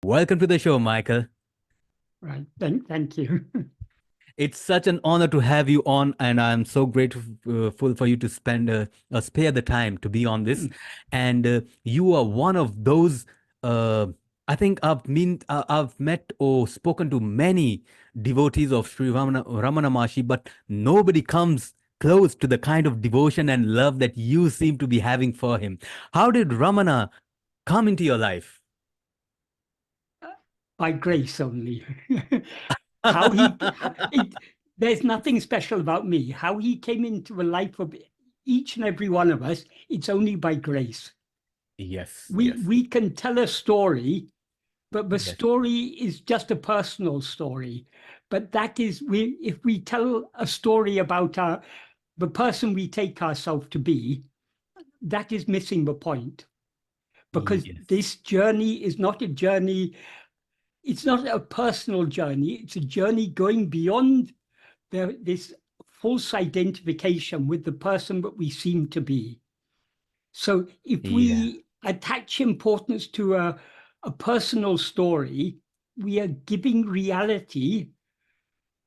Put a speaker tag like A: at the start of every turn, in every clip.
A: Welcome to the show, Michael.
B: Right. Thank you.
A: It's such an honor to have you on, and I'm so grateful for you to spare the time to be on this. And you are one of those. Uh, I think I've met or spoken to many devotees of Sri Ramana Maharshi, but nobody comes close to the kind of devotion and love that you seem to be having for him. How did Ramana come into your life?
B: By grace only. How he, it, there's nothing special about me. How he came into the life of each and every one of us, it's only by grace.
A: Yes,
B: We
A: yes,
B: we can tell a story, but the
A: yes.
B: story is just a personal story. But that is, if we tell a story about the person we take ourselves to be, that is missing the point. Because
A: Yes.
B: this journey is not a journey. It's not a personal journey. It's a journey going beyond this false identification with the person that we seem to be. So if
A: Yeah.
B: we attach importance to a personal story, we are giving reality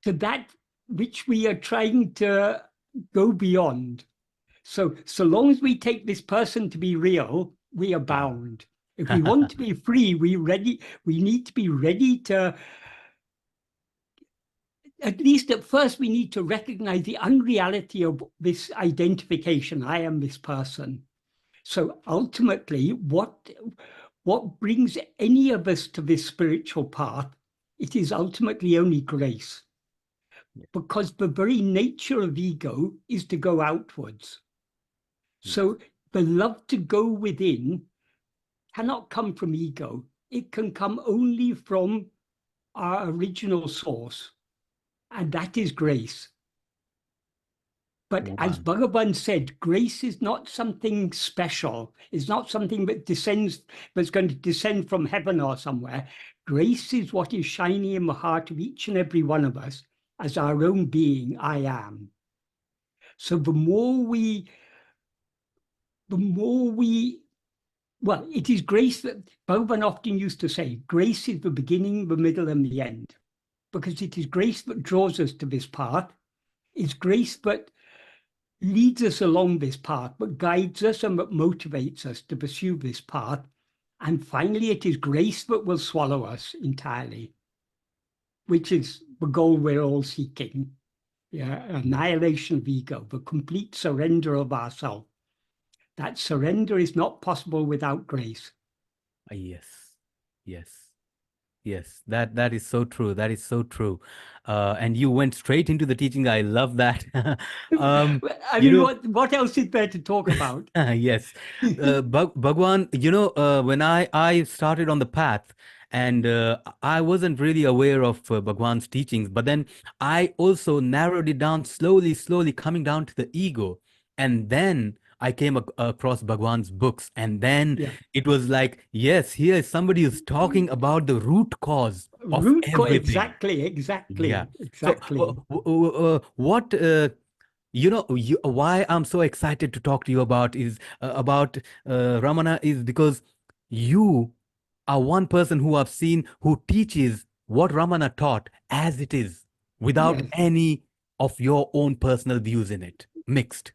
B: to that which we are trying to go beyond. So long as we take this person to be real, we are bound. If we want to be free, we need to be ready to, at least at first, we need to recognize the unreality of this identification. I am this person. So ultimately, what brings any of us to this spiritual path, it is ultimately only grace. Because the very nature of ego is to go outwards. So the love to go within cannot come from ego. It can come only from our original source, and that is grace. But as
A: Wow.
B: Bhagavan said, grace is not something special. It's not something that that's going to descend from heaven or somewhere. Grace is what is shining in the heart of each and every one of us as our own being, I am. So the more we, well, it is grace that Bhagavan often used to say, grace is the beginning, the middle, and the end. Because it is grace that draws us to this path. It's grace that leads us along this path, but guides us and that motivates us to pursue this path. And finally, it is grace that will swallow us entirely, which is the goal we're all seeking. Yeah, annihilation of ego, the complete surrender of ourself. That surrender is not possible without grace.
A: Yes. Yes. Yes. That is so true. That is so true. And you went straight into the teaching. I love that.
B: I
A: You
B: mean,
A: know,
B: what else is there to talk about?
A: yes. Bhagwan, when I started on the path, and I wasn't really aware of Bhagwan's teachings, but then I also narrowed it down slowly, slowly, coming down to the ego. And then I came across Bhagwan's books, and then
B: Yeah.
A: it was like, yes, here is somebody who's talking about the root cause of everything.
B: Exactly,
A: Yeah.
B: exactly,
A: So,
B: exactly.
A: what why I'm so excited to talk to you about Ramana is because you are one person who I've seen who teaches what Ramana taught as it is, without
B: Yes.
A: any of your own personal views in it, mixed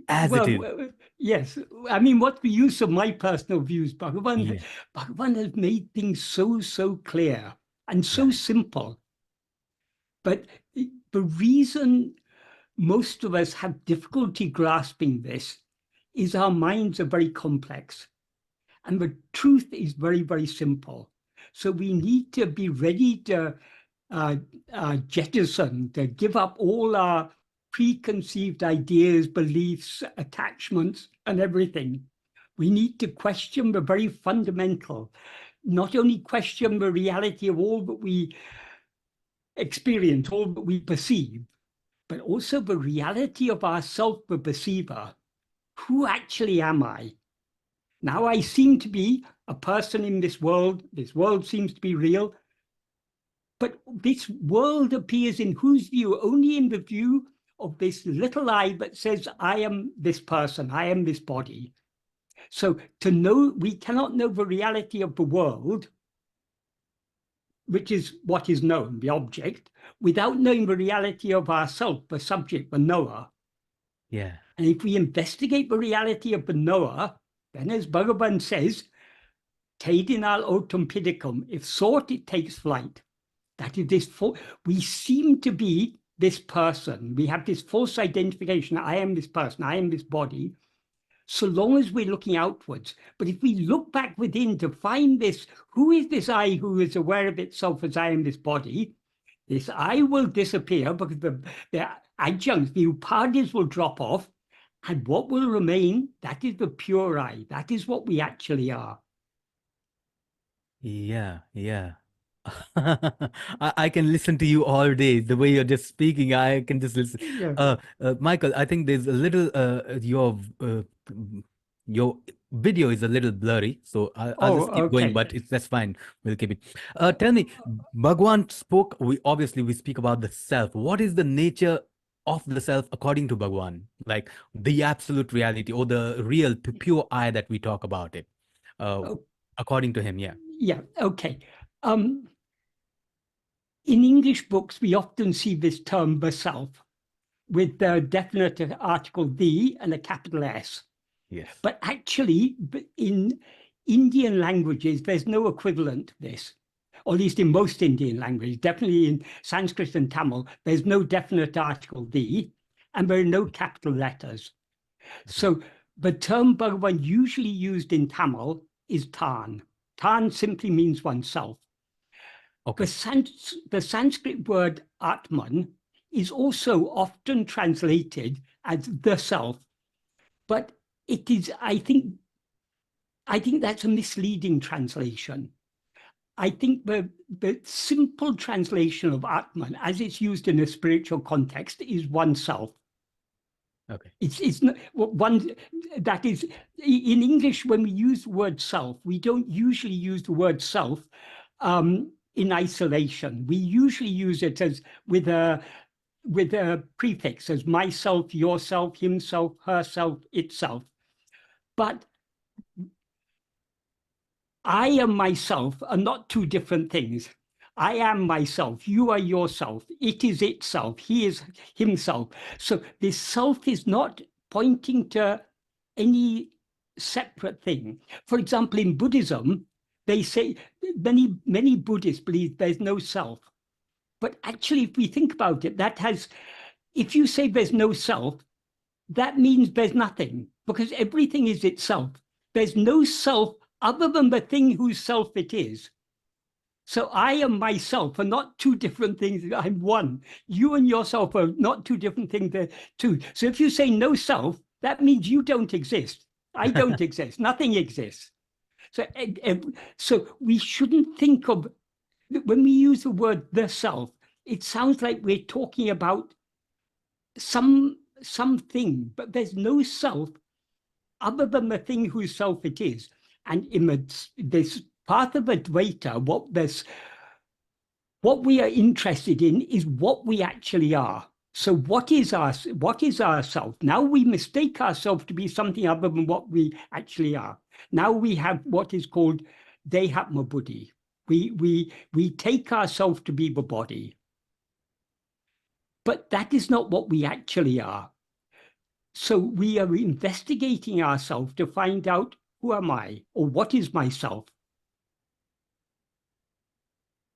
A: as it
B: Well,
A: is.
B: yes. I mean, what's the use of my personal views?
A: Yeah.
B: Bhagavan has made things so clear and so
A: Right.
B: simple. But the reason most of us have difficulty grasping this is our minds are very complex. And the truth is very simple. So we need to be ready to uh, jettison, to give up all our preconceived ideas, beliefs, attachments, and everything. We need to question the very fundamental, not only question the reality of all that we experience, all that we perceive, but also the reality of ourself, the perceiver. Who actually am I? Now I seem to be a person in this world. This world seems to be real. But this world appears in whose view? Only in the view of this little I that says, I am this person, I am this body. So to know, we cannot know the reality of the world which is what is known, the object, without knowing the reality of ourself, the subject, the knower.
A: Yeah.
B: And if we investigate the reality of the knower, then as Bhagavan says, Tedinal autum pidicum, if sought, it takes flight. That is this we seem to be this person. We have this false identification. I am this person. I am this body. So long as we're looking outwards. But if we look back within to find this, who is this I who is aware of itself as I am this body? This I will disappear because the adjuncts, the upadhis will drop off. And what will remain, that is the pure I. That is what we actually are.
A: Yeah, yeah. I can listen to you all day. The way you're just speaking, I can just listen.
B: Yeah.
A: Michael, I think there's a little your video is a little blurry, so I'll
B: Oh,
A: just keep going,
B: okay.
A: but that's fine. We'll keep it. Tell me, Bhagwan spoke. We speak about the self. What is the nature of the self according to Bhagwan? Like the absolute reality or the real pure I that we talk about it. Uh,
B: Oh,
A: according to him, yeah.
B: yeah. Okay. In English books, we often see this term the self with the definite article the and a capital S.
A: Yes.
B: But actually, in Indian languages, there's no equivalent to this, or at least in most Indian languages. Definitely in Sanskrit and Tamil, there's no definite article the, and there are no capital letters. So the term Bhagavan usually used in Tamil is Tan. Tan simply means oneself.
A: Okay.
B: The Sanskrit word Atman is also often translated as the self, but it is, I think that's a misleading translation. I think the simple translation of Atman, as it's used in a spiritual context, is oneself.
A: Okay.
B: It's not one that is in English. When we use the word self, we don't usually use the word self in isolation. We usually use it as with a prefix as myself, yourself, himself, herself, itself. But I am myself are not two different things. I am myself, you are yourself, it is itself, he is himself. So this self is not pointing to any separate thing. For example, in Buddhism, they say many Buddhists believe there's no self. But actually, if we think about it, if you say there's no self, that means there's nothing, because everything is itself. There's no self other than the thing whose self it is. So I and myself are not two different things. I'm one. You and yourself are not two different things. Two. So if you say no self, that means you don't exist. I don't exist. Nothing exists. So we shouldn't think of, when we use the word the self, it sounds like we're talking about something, but there's no self other than the thing whose self it is. And in this path of Advaita, what we are interested in is what we actually are. So what is our self? Now we mistake ourselves to be something other than what we actually are. Now we have what is called Dehatma Buddhi. We take ourselves to be the body. But that is not what we actually are. So we are investigating ourselves to find out, who am I, or what is myself?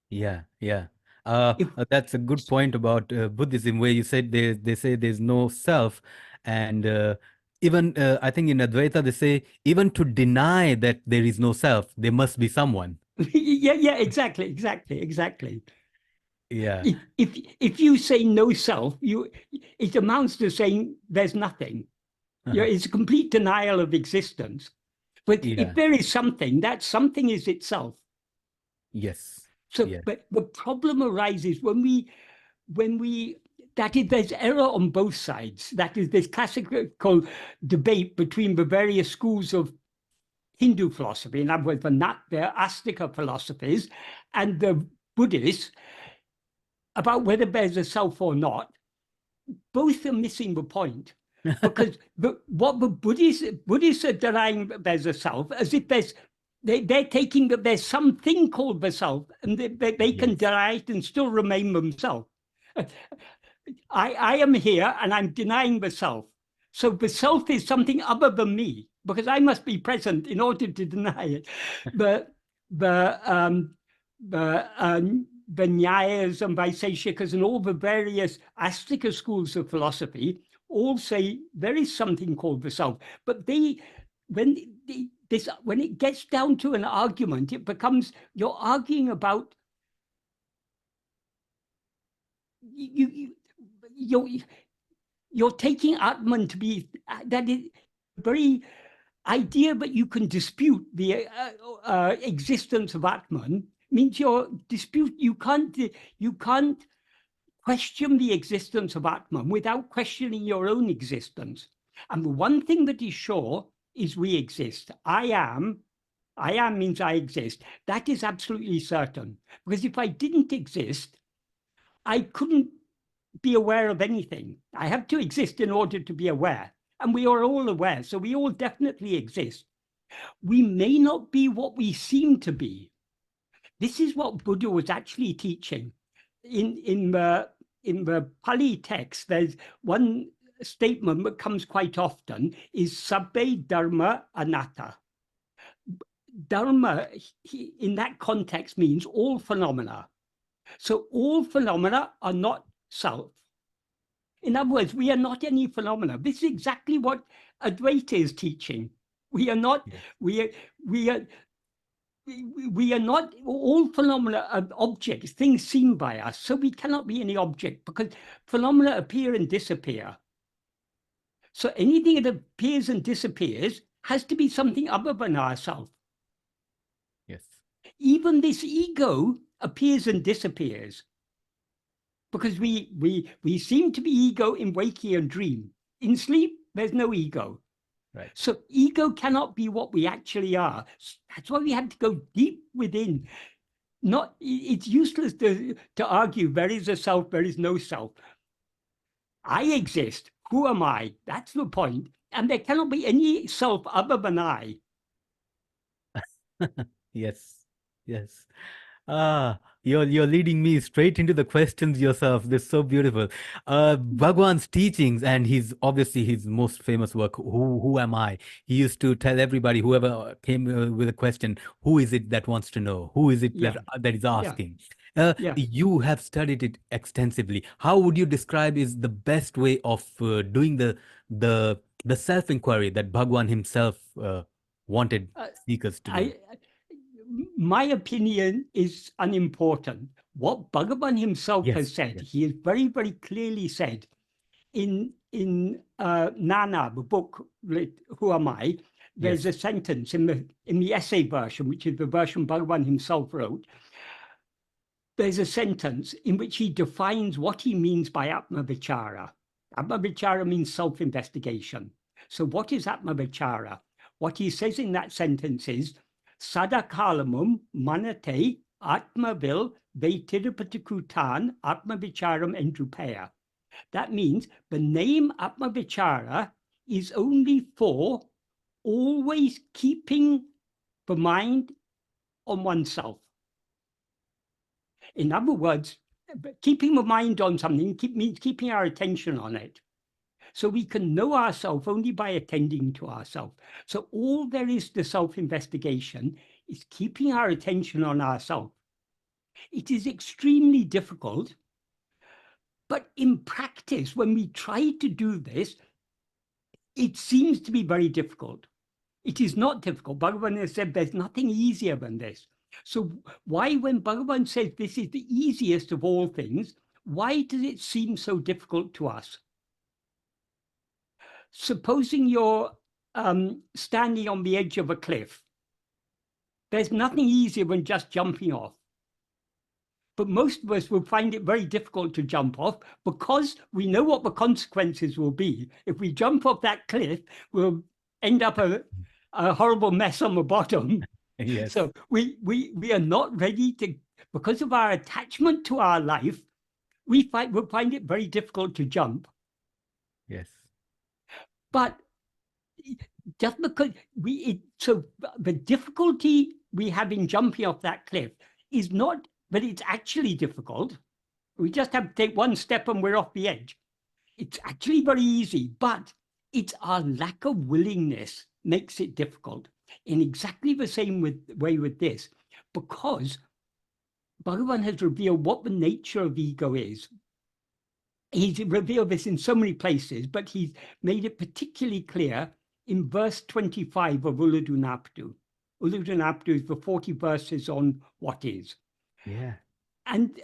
A: Yeah, yeah.
B: If
A: That's a good point about Buddhism, where you said they say there's no self, and even I think in Advaita they say even to deny that there is no self, there must be someone.
B: yeah, exactly.
A: Yeah.
B: If you say no self, it amounts to saying there's nothing. It's a complete denial of existence. But if
A: Yeah.
B: there is something, that something is itself.
A: Yes.
B: So,
A: Yeah.
B: but the problem arises when there's error on both sides. That is this classical debate between the various schools of Hindu philosophy, in other words, the Astika philosophies, and the Buddhists, about whether there's a self or not. Both are missing the point, because what the Buddhists are denying there's a self, as if there's they're taking that there's something called the self, and they can
A: Yes.
B: deny it and still remain themselves. I am here and I'm denying the self. So the self is something other than me, because I must be present in order to deny it. The the um, the Nyayas and Vaiseshikas and all the various Astika schools of philosophy all say there is something called the self, but when when it gets down to an argument, it becomes you're arguing about you you're taking Atman to be that is very idea that you can dispute the existence of Atman means you can't question the existence of Atman without questioning your own existence. And the one thing that is sure is we exist. I am means I exist. That is absolutely certain. Because if I didn't exist, I couldn't be aware of anything. I have to exist in order to be aware. And we are all aware, so we all definitely exist. We may not be what we seem to be. This is what Buddha was actually teaching. In the Pali text, there's one statement that comes quite often is sabbe dharma anatta. Dharma in that context means all phenomena. So all phenomena are not self. In other words, we are not any phenomena. This is exactly what Advaita is teaching. We are not,
A: Yes.
B: we are not, all phenomena are objects, things seen by us. So we cannot be any object because phenomena appear and disappear. So anything that appears and disappears has to be something other than ourselves.
A: Yes.
B: Even this ego appears and disappears because we seem to be ego in waking and dream. In sleep, there's no ego.
A: Right.
B: So ego cannot be what we actually are. That's why we have to go deep within. It's useless to argue there is a self, there is no self. I exist. Who am I? That's the point. And there cannot be any self other than I.
A: Yes. Yes. Ah, you're leading me straight into the questions yourself. That's so beautiful. Bhagwan's teachings, and he's obviously his most famous work, Who Am I? He used to tell everybody, whoever came with a question, who is it that wants to know? Who is it
B: Yeah,
A: that is
B: yeah,
A: asking?
B: yeah.
A: You have studied it extensively. How would you describe is the best way of doing the self-inquiry that Bhagwan himself wanted
B: Uh,
A: seekers to do?
B: I, my opinion is unimportant. What Bhagavan himself has
A: Yes,
B: said,
A: yes,
B: he has very, very clearly said in Nana, the book, Who Am I? There's
A: yes.
B: a sentence in the essay version, which is the version Bhagavan himself wrote. There's a sentence in which he defines what he means by Atma-vichara. Atma-vichara means self-investigation. So what is Atma-vichara? What he says in that sentence is, Sadakalamum manate Atma-vil vetirupatikutan Atma-vicharam entrupeya. That means the name Atma-vichara is only for always keeping the mind on oneself. In other words, keeping the mind on something means keeping our attention on it. So we can know ourselves only by attending to ourselves. So all there is to self-investigation is keeping our attention on ourselves. It is extremely difficult, but in practice, when we try to do this, it seems to be very difficult. It is not difficult. Bhagavan has said there's nothing easier than this. So why, when Bhagavan says this is the easiest of all things, why does it seem so difficult to us? Supposing you're standing on the edge of a cliff, there's nothing easier than just jumping off. But most of us will find it very difficult to jump off because we know what the consequences will be. If we jump off that cliff, we'll end up a horrible mess on the bottom.
A: Yes,
B: So we are not ready to, because of our attachment to our life, we'll find it very difficult to jump.
A: yes.
B: But just because so the difficulty we have in jumping off that cliff is not that it's actually difficult. We just have to take one step and we're off the edge. It's actually very easy, but it's our lack of willingness makes it difficult. In exactly the same way with this, because Bhagavan has revealed what the nature of ego is. He's revealed this in so many places, but he's made it particularly clear in verse 25 of Uludunaptu. Uludunaptu is the 40 verses on what is.
A: Yeah.
B: And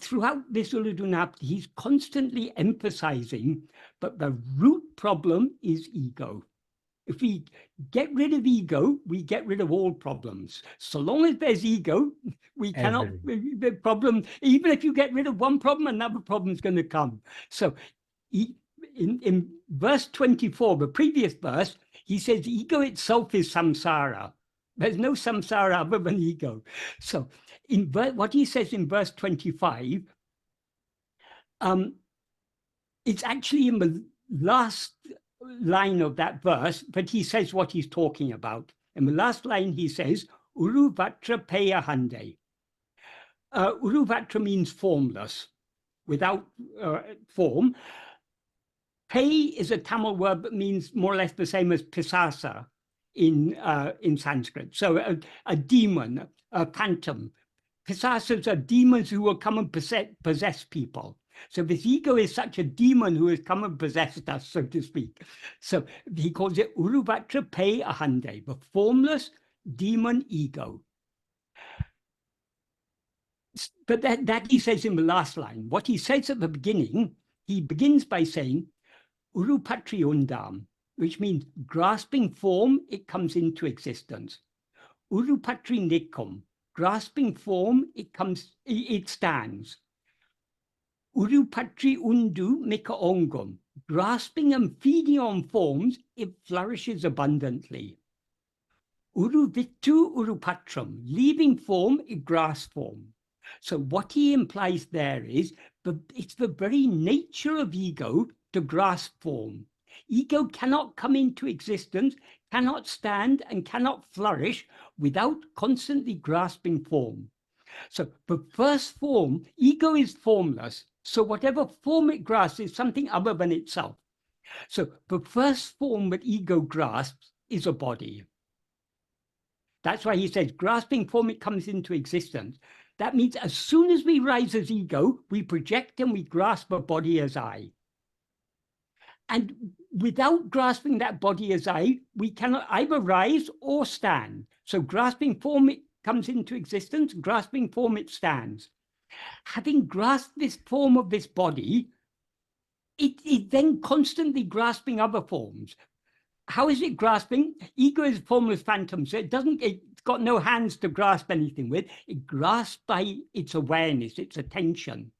B: throughout this Uludunapti, he's constantly emphasizing that the root problem is ego. If we get rid of ego, we get rid of all problems. So long as there's ego, we cannot, the problem, even if you get rid of one problem, another problem is going to come. So in verse 24, the previous verse, he says ego itself is samsara. There's no samsara other than ego. So in what he says in verse 25, it's actually in the last line of that verse, but he says what he's talking about. In the last line, he says, Uruvatra peyahande. Uruvatra means formless, without form. Pay is a Tamil word that means more or less the same as pisasa in Sanskrit. So a demon, a phantom. Pisasas are demons who will come and possess people. So this ego is such a demon who has come and possessed us, so to speak. So he calls it Uruvatra Pe Ahande, the formless demon ego. But that he says in the last line. What he says at the beginning, he begins by saying, Urupatri Undam, which means grasping form, it comes into existence. Urupatri Nikum, grasping form, it stands. Urupatri undu mika ongum, grasping and feeding on forms, it flourishes abundantly. Uruvittu urupatram, leaving form, it grasps form. So what he implies there is it's the very nature of ego to grasp form. Ego cannot come into existence, cannot stand, and cannot flourish without constantly grasping form. So the first form, ego is formless. So whatever form it grasps is something other than itself. So the first form that ego grasps is a body. That's why he says, grasping form, it comes into existence. That means as soon as we rise as ego, we project and we grasp a body as I. And without grasping that body as I, we cannot either rise or stand. So grasping form, it comes into existence, grasping form, it stands. Having grasped this form of this body, it then constantly grasping other forms. How is it grasping? Ego is formless phantom, so it's got no hands to grasp anything with. It grasps by its awareness, its attention.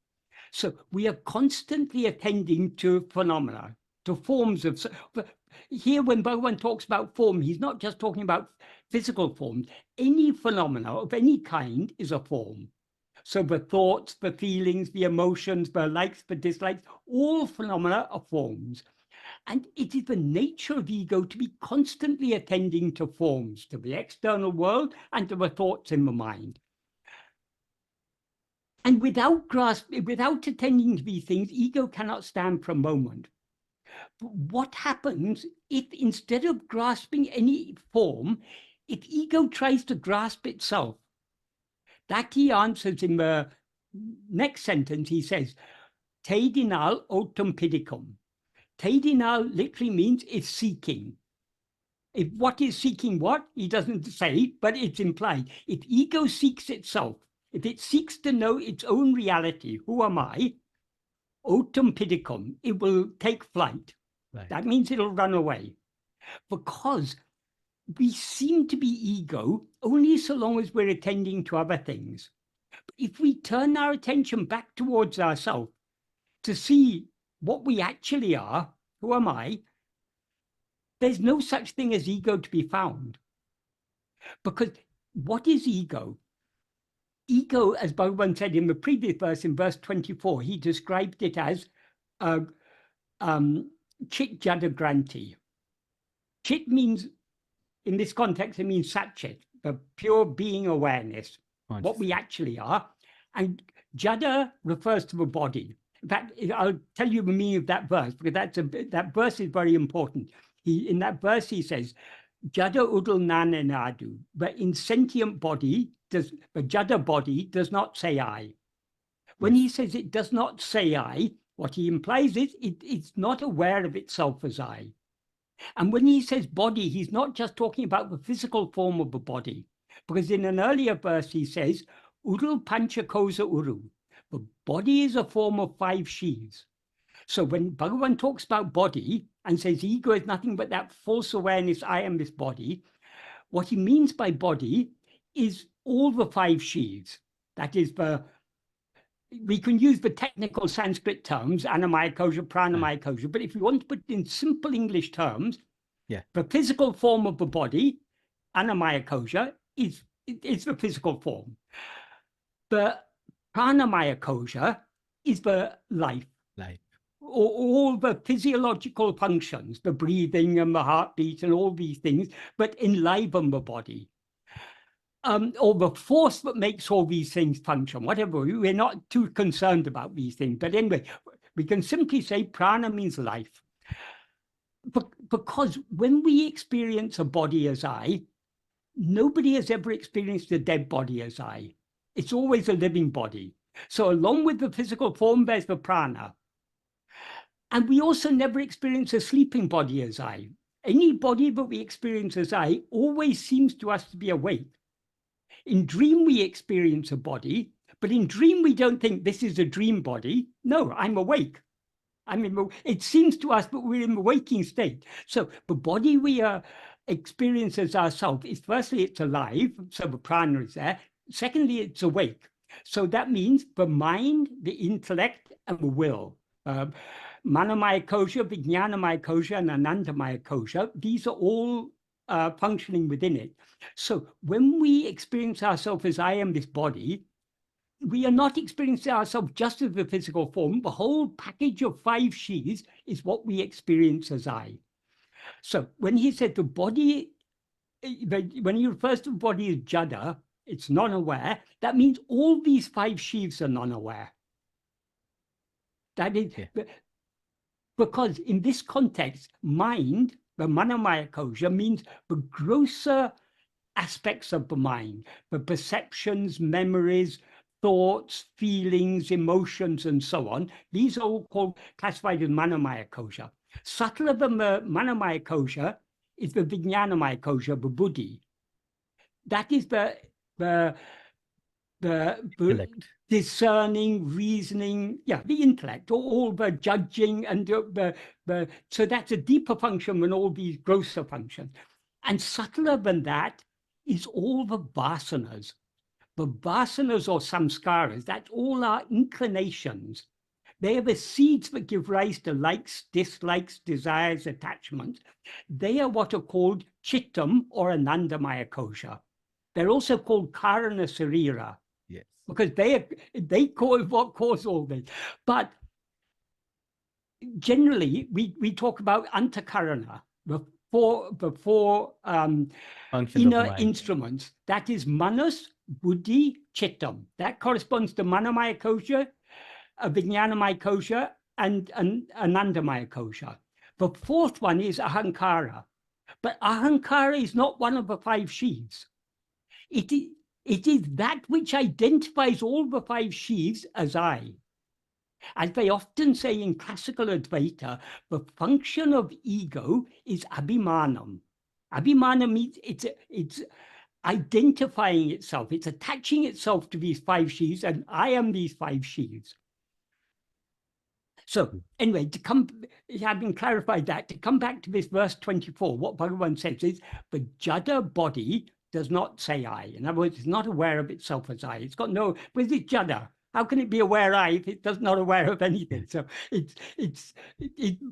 B: So we are constantly attending to phenomena, to forms of. Here, when Bhagavan talks about form, he's not just talking about physical forms. Any phenomena of any kind is a form. So the thoughts, the feelings, the emotions, the likes, the dislikes, all phenomena are forms. And it is the nature of ego to be constantly attending to forms, to the external world and to the thoughts in the mind. And without attending to these things, ego cannot stand for a moment. But what happens if instead of grasping any form, if ego tries to grasp itself? That he answers in the next sentence. He says, Teidinal otum pidicum. Teidinal literally means it's seeking. If what is seeking what, he doesn't say, but it's implied. If ego seeks itself, if it seeks to know its own reality, who am I? Otum pidicum, it will take flight. Right. That means it'll run away. Because we seem to be ego only so long as we're attending to other things. But if we turn our attention back towards ourselves to see what we actually are, who am I? There's no such thing as ego to be found. Because what is ego? Ego, as Bhagavan said in the previous verse, in verse 24, he described it as Chit Jada Granti. Chit means, in this context, it means Satchit, the pure being awareness, what we actually are. And Jada refers to the body. In fact, I'll tell you the meaning of that verse, because that verse is very important. In that verse, he says, Jada udul nanenadu, but in sentient body, the Jada body does not say I. When he says it does not say I, what he implies is it's not aware of itself as I. And when he says body, he's not just talking about the physical form of the body, because in an earlier verse he says, Uru pancha kosa uru. The body is a form of 5 sheaths. So when Bhagavan talks about body and says ego is nothing but that false awareness, I am this body, what he means by body is all the 5 sheaths. That is we can use the technical Sanskrit terms, Annamaya Kosha, Pranamaya Kosha, but if you want to put it in simple English terms, the physical form of the body, Annamaya Kosha, is the physical form. The Pranamaya Kosha is the life. All the physiological functions, the breathing and the heartbeat and all these things, but enliven the body. Or the force that makes all these things function, whatever. We're not too concerned about these things. But anyway, we can simply say prana means life. Because when we experience a body as I, nobody has ever experienced a dead body as I. It's always a living body. So along with the physical form, there's the prana. And we also never experience a sleeping body as I. Any body that we experience as I always seems to us to be awake. In dream, we experience a body, but in dream, we don't think this is a dream body. No, I'm awake. It seems to us that we're in the waking state. So the body we experience as ourselves is, firstly, it's alive, so the prana is there. Secondly, it's awake. So that means the mind, the intellect, and the will. Manomaya kosha, vijnanamaya kosha, and anandamaya kosha, these are all functioning within it. So when we experience ourselves as I am this body, we are not experiencing ourselves just as the physical form. The whole package of 5 sheaths is what we experience as I. So when he said the body, when he refers to the body as jada, it's non-aware, that means all these 5 sheaths are non-aware. That is, because in this context, mind, the manomaya kosha, means the grosser aspects of the mind, the perceptions, memories, thoughts, feelings, emotions, and so on. These are all classified as manomaya kosha. Subtler than the manomaya kosha is the vijnanamaya kosha, the buddhi. That is the discerning, reasoning, the intellect, all the judging, and so that's a deeper function than all these grosser functions. And subtler than that is all the vasanas. The vasanas or samskaras, that's all our inclinations. They are the seeds that give rise to likes, dislikes, desires, attachments. They are what are called chittam or anandamaya kosha. They're also called karana sarira.
A: Yes.
B: Because they cause what cause all this. But generally, we talk about antakarana, the four inner instruments. That is manas, buddhi, chittam. That corresponds to manamaya kosha, vijnanamaya kosha, and anandamaya kosha. The fourth one is ahankara. But ahankara is not one of the 5 sheaths. It is that which identifies all the 5 sheaths as I. As they often say in classical Advaita, the function of ego is abhimanam. Abhimanam means it's identifying itself. It's attaching itself to these 5 sheaths, and I am these 5 sheaths. So anyway, having clarified that, to come back to this verse 24, what Bhagavan says is, the jada body does not say I. In other words, it's not aware of itself as I. It's got no, because it's jada. How can it be aware I if it does not aware of anything? So it's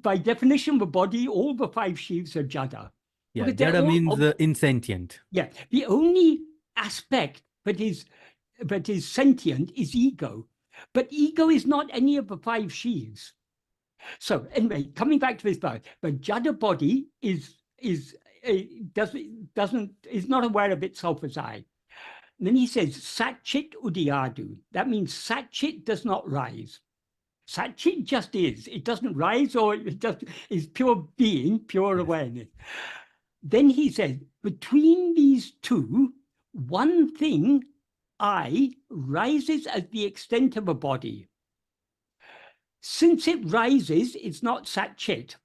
B: by definition, the body, all the 5 sheaths are jada.
A: Yeah, jada means insentient.
B: Yeah, the only aspect that is sentient is ego. But ego is not any of the 5 sheaths. So anyway, coming back to this part, the jada body is is not aware of itself as I. And then he says, Satchit udiyadu. That means Satchit does not rise. Satchit just is. It doesn't rise, or it just is pure being, pure awareness. Then he says, between these two, one thing, I, rises as the extent of a body. Since it rises, it's not Satchit.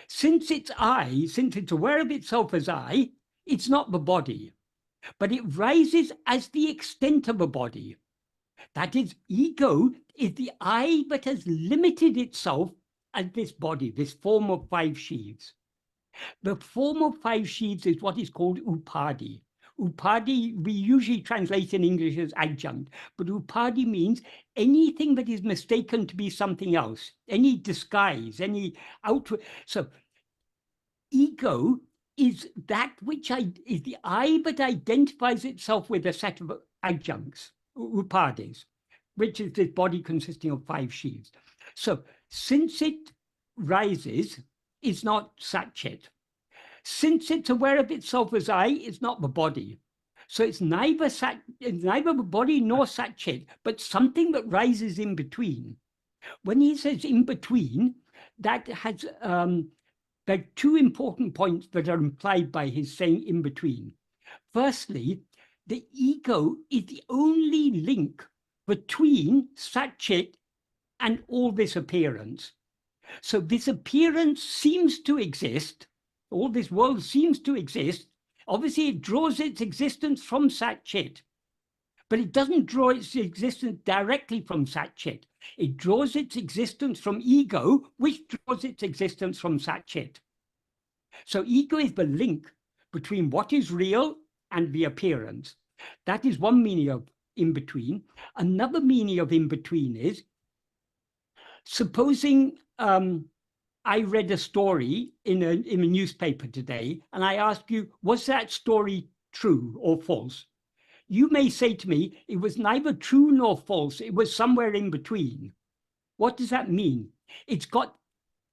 B: Since it's I, since it's aware of itself as I, it's not the body, but it rises as the extent of a body. That is, ego is the I that has limited itself as this body, this form of 5 sheaths. The form of 5 sheaths is what is called upadhi. Upadhi, we usually translate in English as adjunct, but upadhi means anything that is mistaken to be something else, any disguise, any outward. So ego is that which is the I that identifies itself with a set of adjuncts, upadhis, which is this body consisting of 5 sheaths. So since it rises, it's not Satchit. Since it's aware of itself as I, it's not the body. So it's neither the body nor Satchit, but something that rises in between. When he says in between, that has there are 2 important points that are implied by his saying in between. Firstly, the ego is the only link between Satchit and all this appearance. So this appearance seems to exist, all this world seems to exist. Obviously, it draws its existence from Satchit, but it doesn't draw its existence directly from Satchit. It draws its existence from ego, which draws its existence from Satchit. So ego is the link between what is real and the appearance. That is one meaning of in between. Another meaning of in between is, supposing I read a story in a newspaper today, and I ask you, was that story true or false? You may say to me, it was neither true nor false. It was somewhere in between. What does that mean? It's got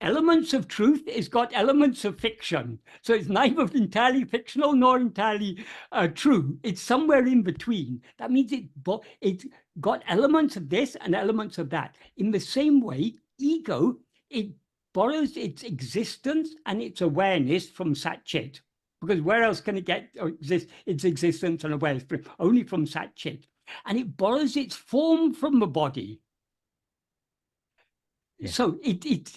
B: elements of truth, it's got elements of fiction. So it's neither entirely fictional nor entirely true. It's somewhere in between. That means it's got elements of this and elements of that. In the same way, ego, it borrows its existence and its awareness from Satchit. Because where else can it get its existence and awareness? Only from Satchit. And it borrows its form from the body. Yeah. So it's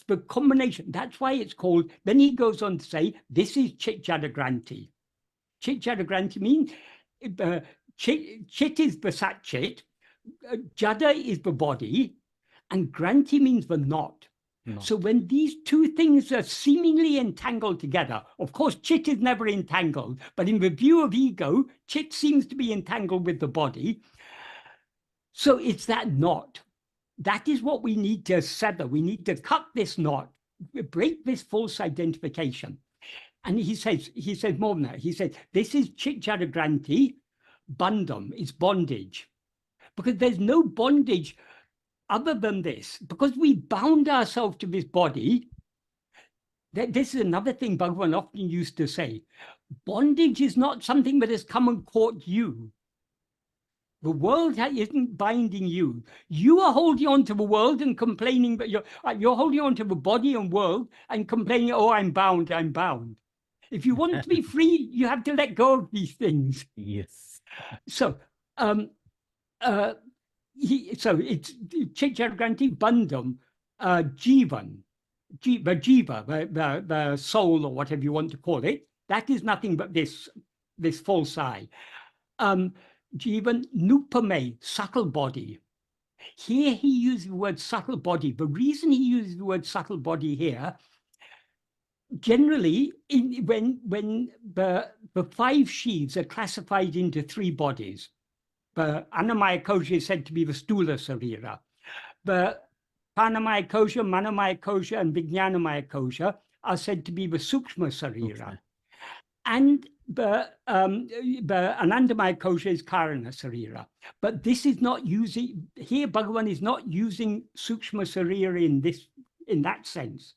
B: the combination. That's why it's called, then he goes on to say, this is Chit Jada Granti. Chit Jada Granti means Chit is the Satchit, Jada is the body, and Granti means the knot. No. So when these 2 things are seemingly entangled together, of course, Chit is never entangled, but in the view of ego, Chit seems to be entangled with the body. So it's that knot. That is what we need to sever. We need to cut this knot, break this false identification. And he says more than that. He said, this is Chit Jada Granti, bandham, it's bondage. Because there's no bondage other than this. Because we bound ourselves to this body, this is another thing Bhagavan often used to say. Bondage is not something that has come and caught you. The world isn't binding you. You are holding on to the world and complaining, but you're holding on to the body and world and complaining, oh, I'm bound, I'm bound. If you want to be free, you have to let go of these things.
A: Yes.
B: So, it's Chit Jada Granti, bandham, jivan, the soul, or whatever you want to call it. That is nothing but this false I. Jivan, nupame, subtle body. Here he uses the word subtle body. The reason he uses the word subtle body here, generally, when the 5 sheaths are classified into 3 bodies, the Annamaya Kosha is said to be the Stula Sarira. The Pranamaya Kosha, Manomaya Kosha, and Vijnanamaya Kosha are said to be the Sukshma Sarira. Okay. And the Anandamaya Kosha is Karana Sarira. But this is not using, here Bhagavan is not using Sukshma Sarira in that sense.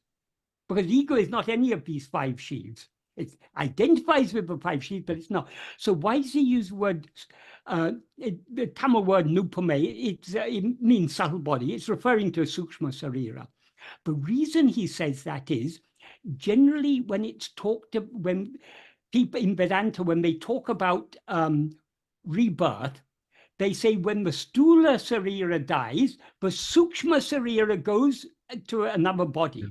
B: because ego is not any of these 5 sheaths. It identifies with the 5 sheaths, but it's not. So why does he use the word, the Tamil word nupame? It means subtle body. It's referring to a sukshma sarira. The reason he says that is, generally when it's talked of, when people in Vedanta, when they talk about rebirth, they say when the stula sarira dies, the sukshma sarira goes to another body.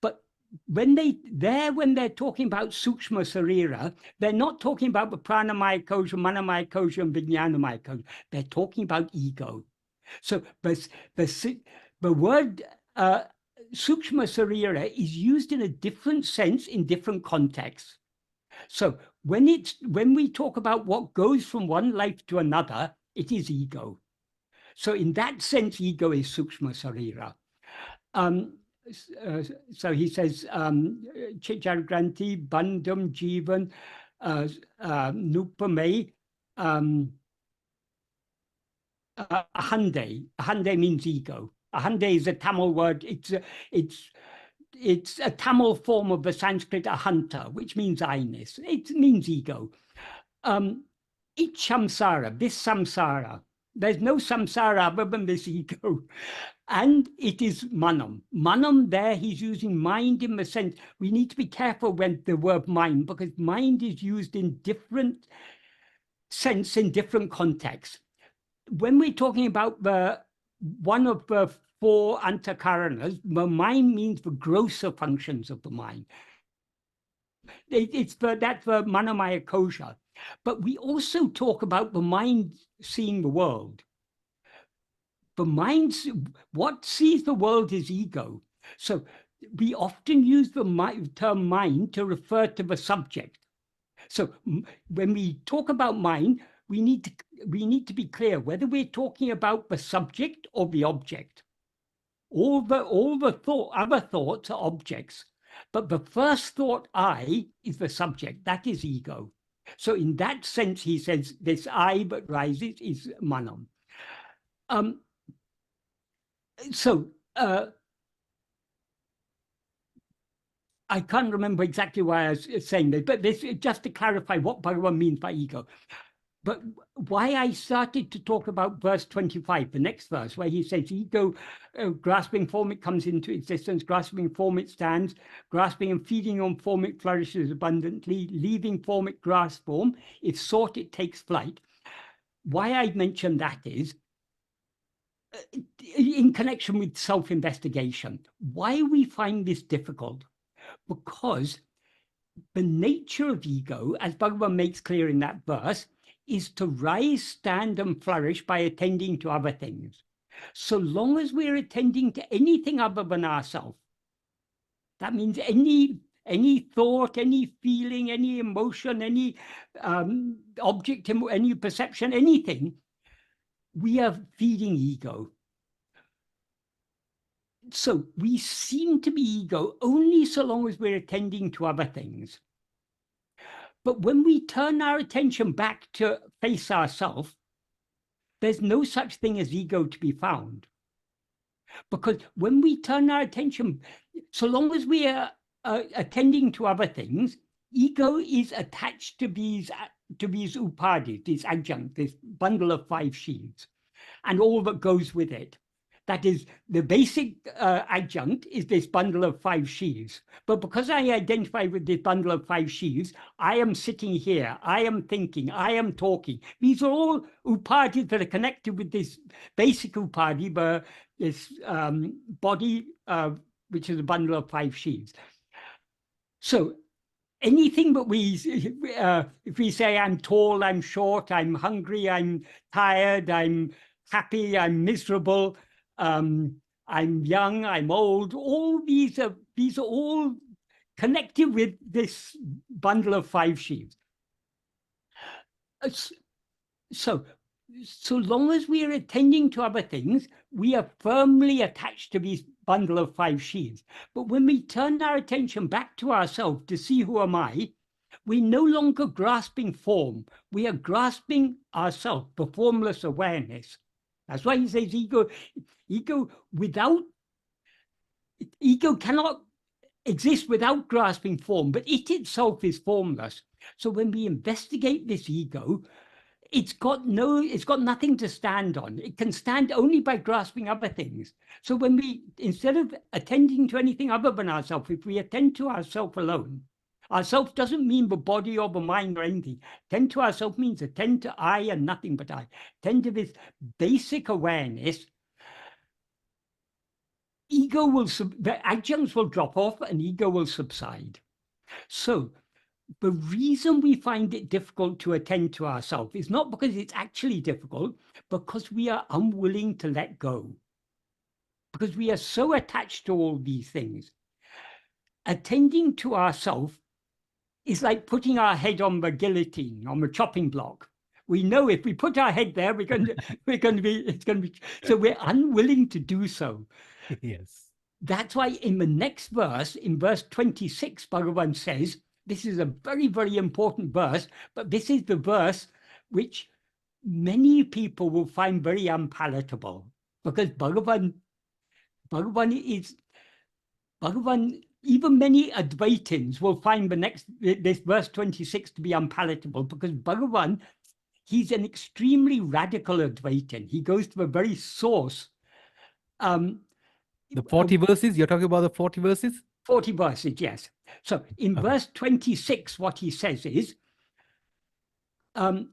B: But when they're talking about sukshma sarira, they're not talking about the pranamaya kosha, manamaya kosha, and vijnanamaya kosha. They're talking about ego. So the word sukshma sarira is used in a different sense in different contexts. So when we talk about what goes from one life to another, it is ego. So in that sense, ego is sukshma sarira. So he says, Chitjargranti, Bandham, Jivan, Nupame, Ahande. Ahande means ego. Ahande is a Tamil word. It's a Tamil form of the Sanskrit ahanta, which means I-ness. It means ego. Each samsara, this samsara, there's no samsara other than this ego. And it is manam. Manam there, he's using mind in the sense, we need to be careful when the word mind, because mind is used in different sense in different contexts. When we're talking about one of the 4 antakaranas, the mind means the grosser functions of the mind. That's the manamaya kosha. But we also talk about the mind seeing the world. The mind, what sees the world is ego. So we often use the term mind to refer to the subject. So when we talk about mind, we need to be clear whether we're talking about the subject or the object. All the other thoughts are objects, but the first thought I is the subject. That is ego. So in that sense, he says this I that rises is manam. I can't remember exactly why I was saying this, but this just to clarify what Bhagavan means by ego. But why I started to talk about verse 25, the next verse, where he says, ego, grasping form, it comes into existence, grasping form, it stands, grasping and feeding on form, it flourishes abundantly, leaving form, it grasps form, if sought, it takes flight. Why I mention that is, in connection with self-investigation, why we find this difficult? Because the nature of ego, as Bhagavan makes clear in that verse, is to rise, stand, and flourish by attending to other things. So long as we're attending to anything other than ourselves, that means any thought, any feeling, any emotion, any object, any perception, anything, we are feeding ego. So we seem to be ego only so long as we're attending to other things. But when we turn our attention back to face ourselves, there's no such thing as ego to be found. Because when we turn our attention, so long as we are attending to other things, ego is attached to these upadhis, these adjuncts, this bundle of 5 sheaths, and all that goes with it. That is, the basic adjunct is this bundle of 5 sheaths. But because I identify with this bundle of 5 sheaths, I am sitting here, I am thinking, I am talking. These are all upadhis that are connected with this basic upadhi, this body, which is a bundle of 5 sheaths. So anything that if we say I'm tall, I'm short, I'm hungry, I'm tired, I'm happy, I'm miserable, I'm young, I'm old, all these are all connected with this bundle of 5 sheaths. So long as we are attending to other things, we are firmly attached to this bundle of 5 sheaths. But when we turn our attention back to ourselves to see who am I, we're no longer grasping form. We are grasping ourselves, the formless awareness. That's why he says ego cannot exists without grasping form, but it itself is formless. So when we investigate this ego, it's got nothing to stand on. It can stand only by grasping other things. So when we, instead of attending to anything other than ourselves, if we attend to ourself alone, ourself doesn't mean the body or the mind or anything. Attend to ourself means attend to I and nothing but I. Attend to this basic awareness. Ego will, the adjuncts will drop off and ego will subside. So the reason we find it difficult to attend to ourselves is not because it's actually difficult, because we are unwilling to let go. Because we are so attached to all these things. Attending to ourselves is like putting our head on the guillotine, on the chopping block. We know if we put our head there, it's going to be, so we're unwilling to do so.
A: Yes.
B: That's why in the next verse, in verse 26, Bhagavan says, this is a very, very important verse, but this is the verse which many people will find very unpalatable, because Bhagavan, even many Advaitins will find this verse 26 to be unpalatable, because Bhagavan, he's an extremely radical Advaitin. He goes to the very source.
A: The 40 verses, you're talking about the 40 verses?
B: 40 verses, yes. So in verse 26, what he says is, Ahande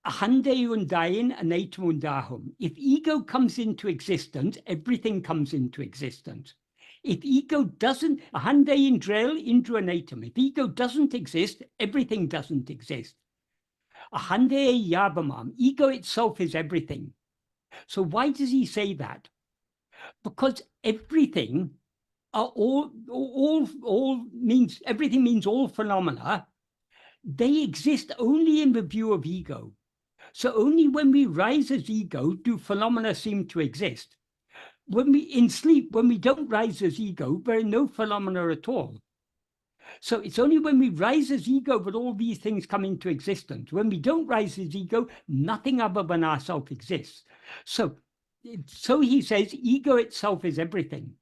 B: undayin anatum undahum. If ego comes into existence, everything comes into existence. If ego doesn't, ahande indrel indra anatum. If ego doesn't exist, everything doesn't exist. Ahande yabamam. Ego itself is everything. So why does he say that? Because everything everything means all phenomena. They exist only in the view of ego. So only when we rise as ego do phenomena seem to exist. When we in sleep, when we don't rise as ego, there are no phenomena at all. So it's only when we rise as ego that all these things come into existence. When we don't rise as ego, nothing other than ourself exists. So he says, ego itself is everything.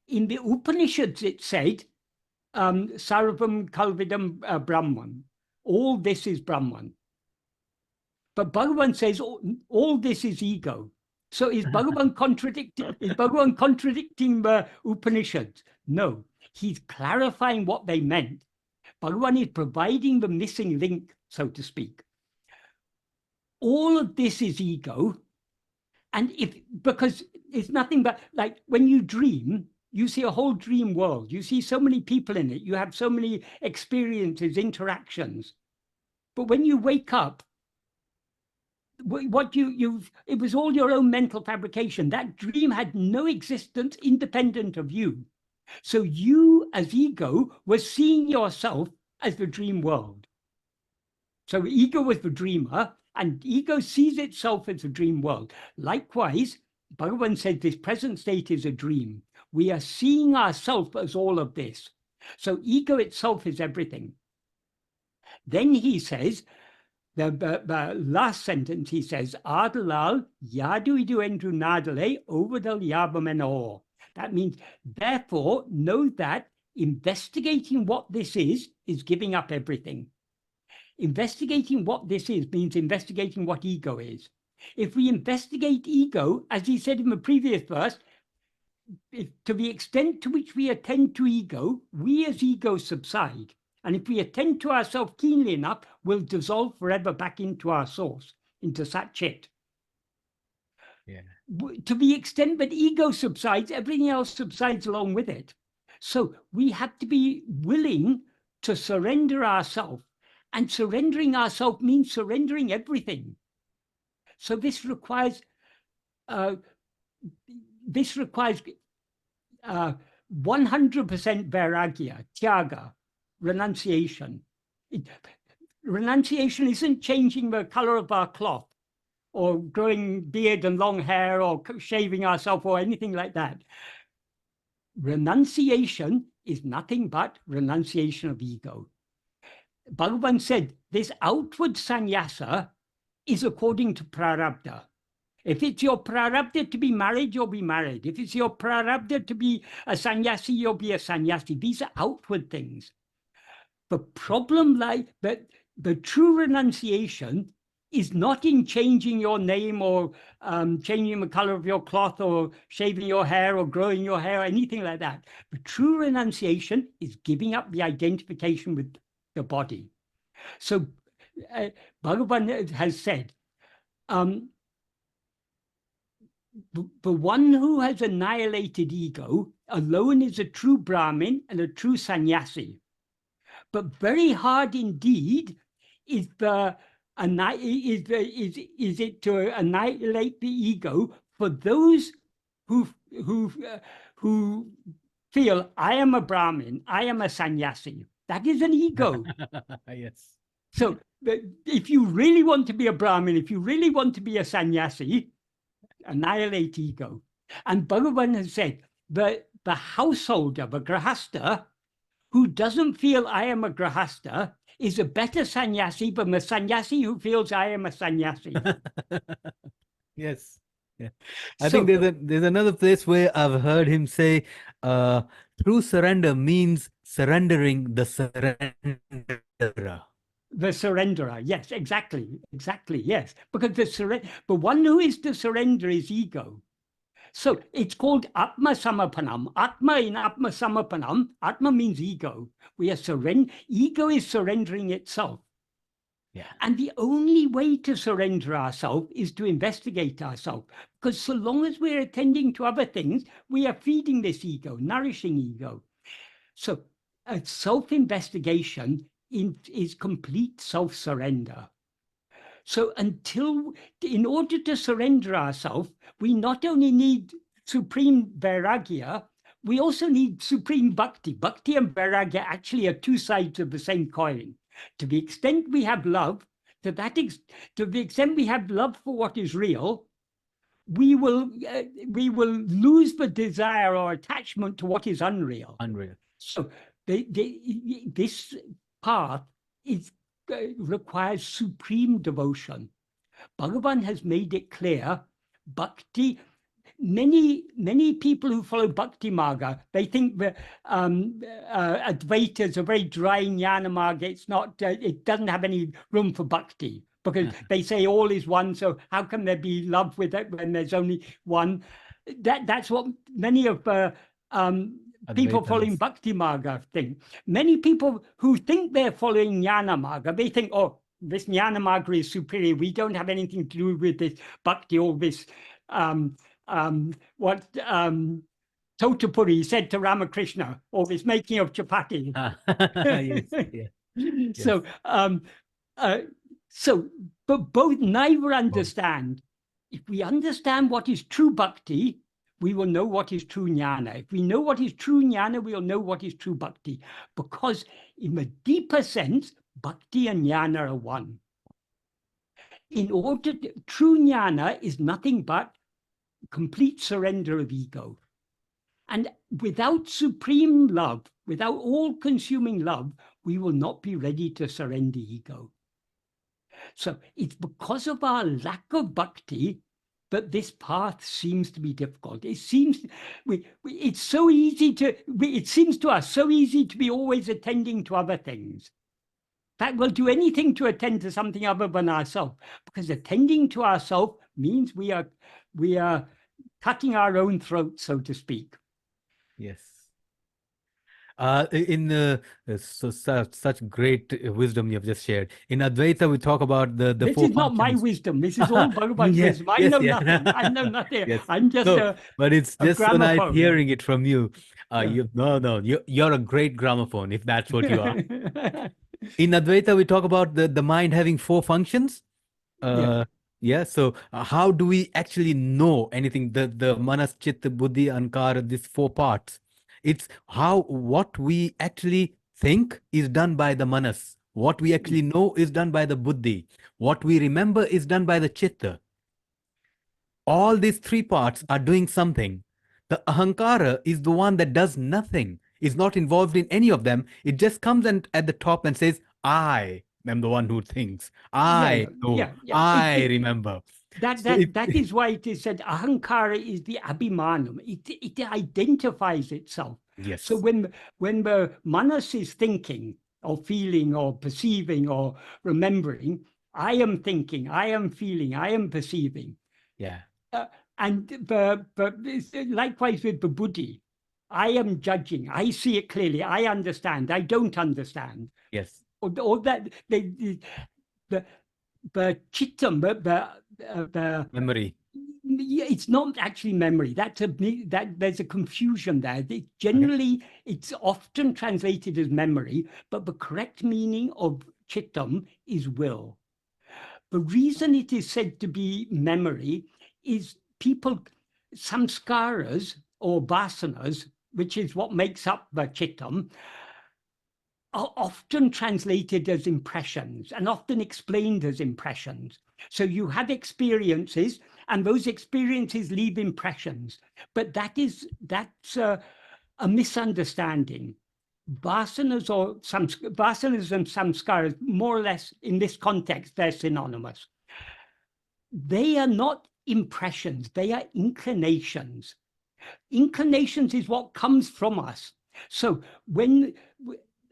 B: In the Upanishads, it said, Sarvam Kalvidam Brahman. All this is Brahman. But Bhagavan says, all this is ego. So is Bhagavan contradicting the Upanishads? No, he's clarifying what they meant. Bhagavan is providing the missing link, so to speak. All of this is ego. And because it's nothing but, like, when you dream, you see a whole dream world. You see so many people in it. You have so many experiences, interactions. But when you wake up, it was all your own mental fabrication. That dream had no existence independent of you. So you, as ego, were seeing yourself as the dream world. So ego was the dreamer, and ego sees itself as a dream world. Likewise, Bhagavan said this present state is a dream. We are seeing ourselves as all of this. So ego itself is everything. Then he says, the last sentence, he says, Adalal yadu idu endru nadale ovadal yabameno. That means, therefore, know that investigating what this is giving up everything. Investigating what this is means investigating what ego is. If we investigate ego, as he said in the previous verse, to the extent to which we attend to ego, we as ego subside. And if we attend to ourselves keenly enough, we'll dissolve forever back into our source, into Sat-Chit.
A: Yeah.
B: To the extent that ego subsides, everything else subsides along with it. So we have to be willing to surrender ourselves. And surrendering ourselves means surrendering everything. So this requires 100% vairagya, tyaga, renunciation. Renunciation isn't changing the color of our cloth or growing beard and long hair or shaving ourselves or anything like that. Renunciation is nothing but renunciation of ego. Bhagavan said this outward sannyasa is according to prarabdha. If it's your prarabdha to be married, you'll be married. If it's your prarabdha to be a sannyasi, you'll be a sannyasi. These are outward things. The problem lies that the true renunciation is not in changing your name or changing the color of your cloth or shaving your hair or growing your hair or anything like that. The true renunciation is giving up the identification with the body. So Bhagavan has said, the one who has annihilated ego alone is a true Brahmin and a true sannyasi. But very hard indeed is it to annihilate the ego for those who feel I am a Brahmin, I am a sannyasi. That is an ego.
A: Yes.
B: So if you really want to be a Brahmin, if you really want to be a sannyasi, annihilate ego. And Bhagavan has said the householder, the grahastha, who doesn't feel I am a grahastha is a better sannyasi than the sannyasi who feels I am a sannyasi.
A: Yes. Yeah. I think there's another place where I've heard him say, true surrender means surrendering the surrenderer.
B: The surrenderer, yes, exactly, yes. Because the one who is to surrender is ego. So it's called Atma-Samapanam. Atma in Atma-Samapanam, Atma means ego. We are ego is surrendering itself.
A: Yeah.
B: And the only way to surrender ourselves is to investigate ourselves. Because so long as we're attending to other things, we are feeding this ego, nourishing ego. So self-investigation is complete self-surrender. So in order to surrender ourselves, we not only need supreme vairagya, we also need supreme bhakti. Bhakti and vairagya actually are two sides of the same coin. To the extent we have love, to the extent we have love for what is real, we will lose the desire or attachment to what is unreal. So this path requires supreme devotion. Bhagavan has made it clear, bhakti, many people who follow bhakti marga, they think that Advaita is a very dry jnana marga. It doesn't have any room for bhakti, because they say all is one, so how can there be love with it when there's only one? That's what many of people following bhakti marga think. Many people who think they're following jnana marga, they think, oh, this jnana marga is superior. We don't have anything to do with this bhakti or this what Totapuri said to Ramakrishna, or this making of chapati.
A: Yes, yeah.
B: But both neither understand. If we understand what is true bhakti, we will know what is true jnana. If we know what is true jnana, we will know what is true bhakti. Because in the deeper sense, bhakti and jnana are one. True jnana is nothing but complete surrender of ego. And without supreme love, without all-consuming love, we will not be ready to surrender ego. So it's because of our lack of bhakti that this path seems to be difficult. It seems it's so easy it seems to us so easy to be always attending to other things. In fact, we'll do anything to attend to something other than ourselves, because attending to ourselves means we are cutting our own throat, so to speak.
A: Yes. Such great wisdom you have just shared. In Advaita, we talk about the
B: this
A: four
B: is not my
A: functions.
B: wisdom. This is all Bhagavan's wisdom. I know nothing. I know nothing.
A: Yes.
B: I'm just
A: but it's just so nice
B: gramophone.
A: hearing it from you. You're a great gramophone, if that's what you are. In Advaita, we talk about the mind having four functions. So how do we actually know anything? The manas, chitta, buddhi, ahankara, these four parts. It's what we actually think is done by the manas. What we actually know is done by the buddhi. What we remember is done by the chitta. All these three parts are doing something. The ahankara is the one that does nothing, is not involved in any of them. It just comes at the top and says, I am the one who thinks. I know. I remember. So if
B: That is why it is said ahankara is the abhimanam. It identifies itself.
A: yes,
B: So when the manas is thinking or feeling or perceiving or remembering, I am thinking, I am feeling, I am perceiving.
A: yeah,
B: And likewise with the buddhi, I am judging, I see it clearly, I understand, I don't understand.
A: yes,
B: Or that the chittam, the
A: memory.
B: it's not actually memory. That there's a confusion there.
A: Okay.
B: It's often translated as memory, but the correct meaning of chittam is will. The reason it is said to be memory is people, samskaras or vasanas, which is what makes up the chittam, are often translated as impressions and often explained as impressions. So you have experiences, and those experiences leave impressions. But that's a misunderstanding. Vasanas vasanas and samskaras, more or less in this context, they're synonymous. They are not impressions, they are inclinations. Inclinations is what comes from us. So when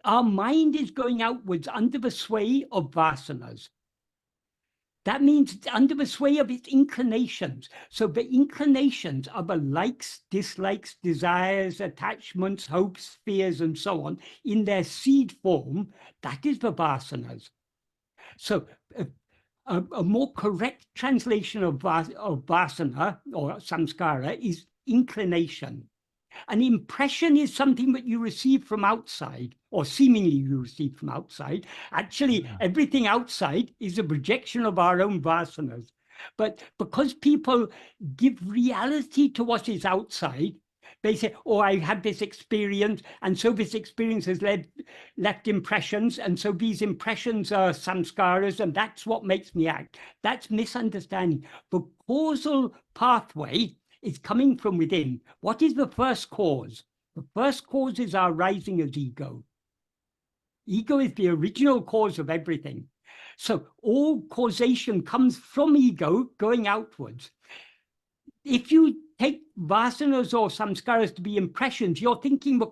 B: our mind is going outwards under the sway of vasanas, that means it's under the sway of its inclinations. So the inclinations are the likes, dislikes, desires, attachments, hopes, fears, and so on in their seed form. That is the vasanas. So a more correct translation of vasana or samskara is inclination. An impression is something that you receive from outside, or seemingly you receive from outside. Actually, everything outside is a projection of our own vasanas. But because people give reality to what is outside, they say, oh, I had this experience, and so this experience has left impressions, and so these impressions are samskaras, and that's what makes me act. That's misunderstanding. The causal pathway is coming from within. What is the first cause? The first cause is our rising as ego. Ego is the original cause of everything. So all causation comes from ego going outwards. If you take vasanas or samskaras to be impressions, you're thinking the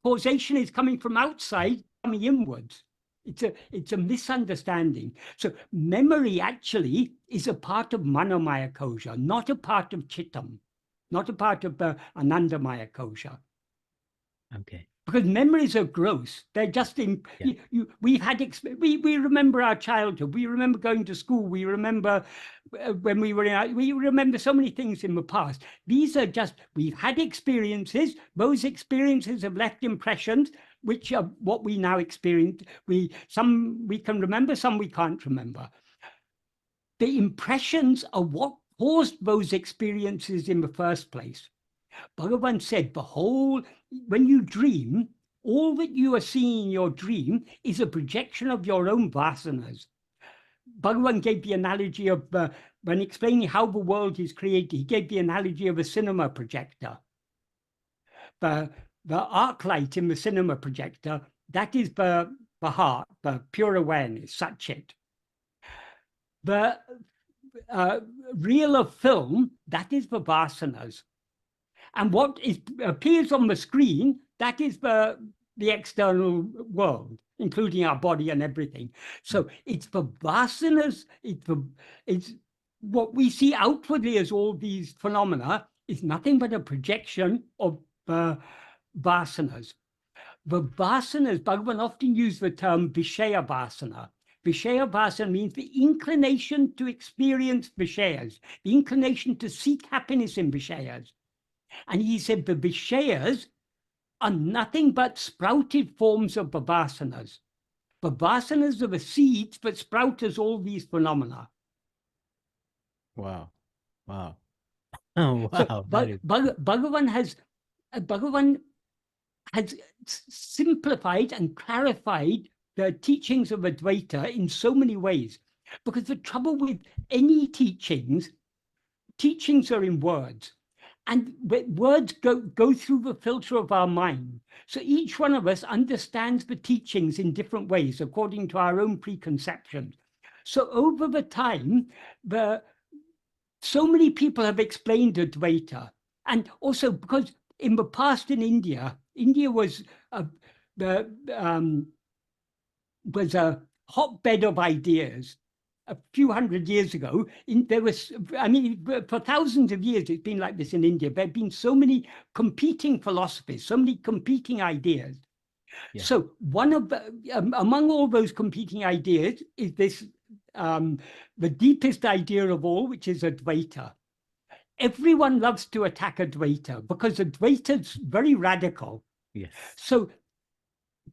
B: causation is coming from outside, coming inwards. It's a misunderstanding. So memory actually is a part of manomaya kosha, not a part of chittam, not a part of the anandamaya kosha.
A: Okay.
B: Because memories are gross. They're just in.
A: Yeah.
B: We've had. We remember our childhood. We remember going to school. We remember when we were in. We remember so many things in the past. These are just. We've had experiences. Those experiences have left impressions, which are what we now experience. Some we can remember, some we can't remember. The impressions are what caused those experiences in the first place. Bhagavan said, when you dream, all that you are seeing in your dream is a projection of your own vasanas. Bhagavan gave the analogy of, when explaining how the world is created, he gave the analogy of a cinema projector. The arc light in the cinema projector, that is the heart, the pure awareness, Satchit. The reel of film, that is the vasanas. And what appears on the screen, that is the external world, including our body and everything. So it's the vasanas, it's what we see outwardly as all these phenomena is nothing but a projection of vasanas. The vasanas, Bhagavan often used the term Vishaya Vasana. Vishaya Vasana means the inclination to experience Vishayas, the inclination to seek happiness in Vishayas. And he said the Vishayas are nothing but sprouted forms of the vasanas. The vasanas are the seeds that sprout as all these phenomena.
A: Wow. Wow. Oh,
B: So
A: wow. That is.
B: Bhagavan has simplified and clarified the teachings of Advaita in so many ways. Because the trouble with any teachings are in words. And words go through the filter of our mind. So each one of us understands the teachings in different ways according to our own preconceptions. So over the time, so many people have explained Advaita. And also because in the past in India was a hotbed of ideas. A few hundred years ago, there was, I mean, for thousands of years, it's been like this in India. There have been so many competing philosophies, so many competing ideas. Yeah. So one of among all those competing ideas is this, the deepest idea of all, which is Advaita. Everyone loves to attack Advaita because Advaita is very radical. Yes. So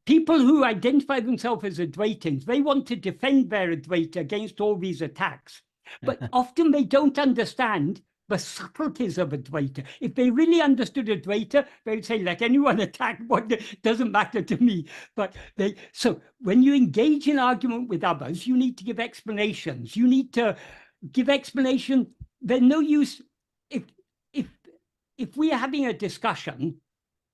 B: people who identify themselves as Advaitins, they want to defend their Advaita against all these attacks. But often they don't understand the subtleties of Advaita. If they really understood Advaita, they would say, let anyone attack, what doesn't matter to me. But so when you engage in argument with others, you need to give explanations. You need to give explanation. There's no use if we are having a discussion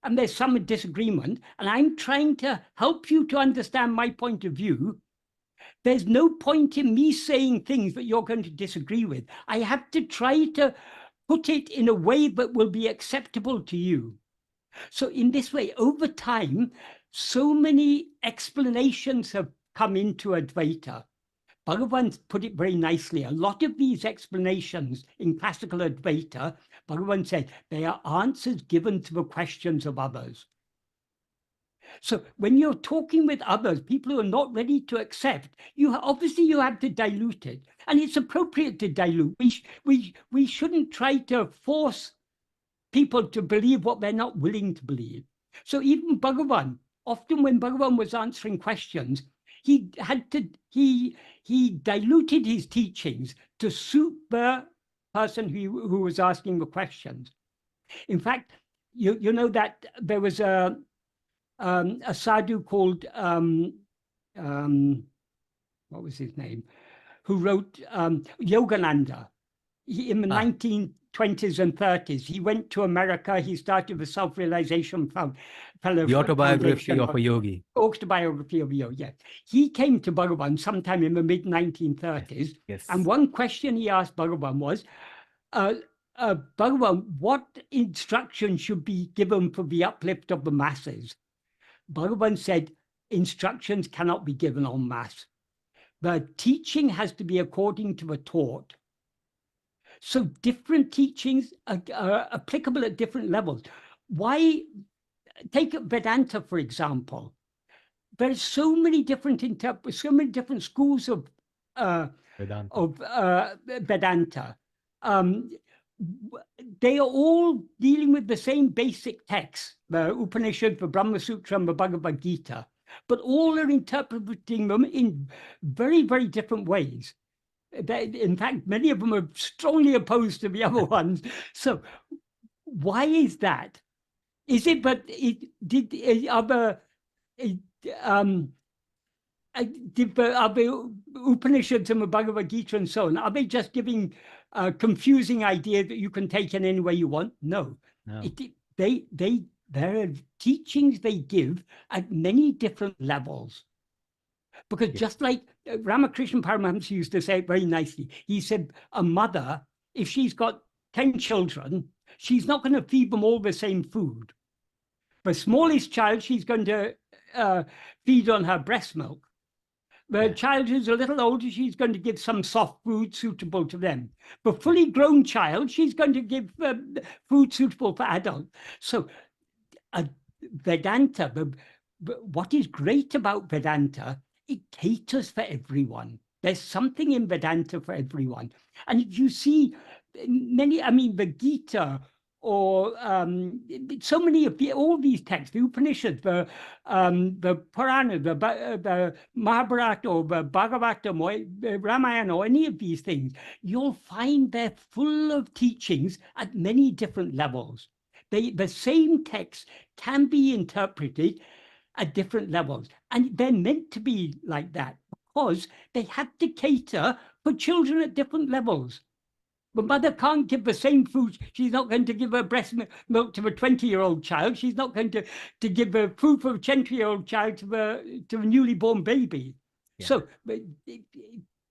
B: and there's some disagreement, and I'm trying to help you to understand my point of view, there's no point in me saying things that you're going to disagree with. I have to try to put it in a way that will be acceptable to you. So in this way, over time, so many explanations have come into Advaita. Bhagavan put it very nicely. A lot of these explanations in classical Advaita, Bhagavan said, they are answers given to the questions of others. So when you're talking with others, people who are not ready to accept, obviously you have to dilute it. And it's appropriate to dilute. We shouldn't try to force people to believe what they're not willing to believe. So even Bhagavan, often when Bhagavan was answering questions, he diluted his teachings to suit the person who was asking the questions. In fact, you know that there was a sadhu called what was his name, who wrote Yogananda. In the 1920s and 30s, he went to America. He started the Self-Realization Fellow.
A: The Autobiography of a Yogi.
B: Autobiography of a Yogi, yes. He came to Bhagavan sometime in the mid-1930s. Yes. And one question he asked Bhagavan was, Bhagavan, what instruction should be given for the uplift of the masses? Bhagavan said, instructions cannot be given en masse. The teaching has to be according to the taught. So different teachings are applicable at different levels. Why take Vedanta, for example? There's so many different schools of Vedanta. They are all dealing with the same basic texts, the Upanishad, the Brahma Sutra, and the Bhagavad Gita, but all are interpreting them in very, very different ways. In fact, many of them are strongly opposed to the other ones. So why is that? Is it but did the Upanishads and the Bhagavad Gita and so on, are they just giving a confusing idea that you can take in any way you want? No. There are teachings they give at many different levels. Because just like Ramakrishna Paramahamsa used to say it very nicely, he said, a mother, if she's got 10 children, she's not going to feed them all the same food. The smallest child, she's going to feed on her breast milk. The child who's a little older, she's going to give some soft food suitable to them. The fully grown child, she's going to give food suitable for adults. So Vedanta, what is great about Vedanta, it caters for everyone. There's something in Vedanta for everyone. And if you see the Gita, or so many of all these texts, the Upanishads, the Purana, the Mahabharata, or the Bhagavatam, or the Ramayana, or any of these things, you'll find they're full of teachings at many different levels. The same text can be interpreted at different levels. And they're meant to be like that because they have to cater for children at different levels. The mother can't give the same food. She's not going to give her breast milk to a 20-year-old child. She's not going to give the food for a 20-year-old child to a newly born baby. Yeah. So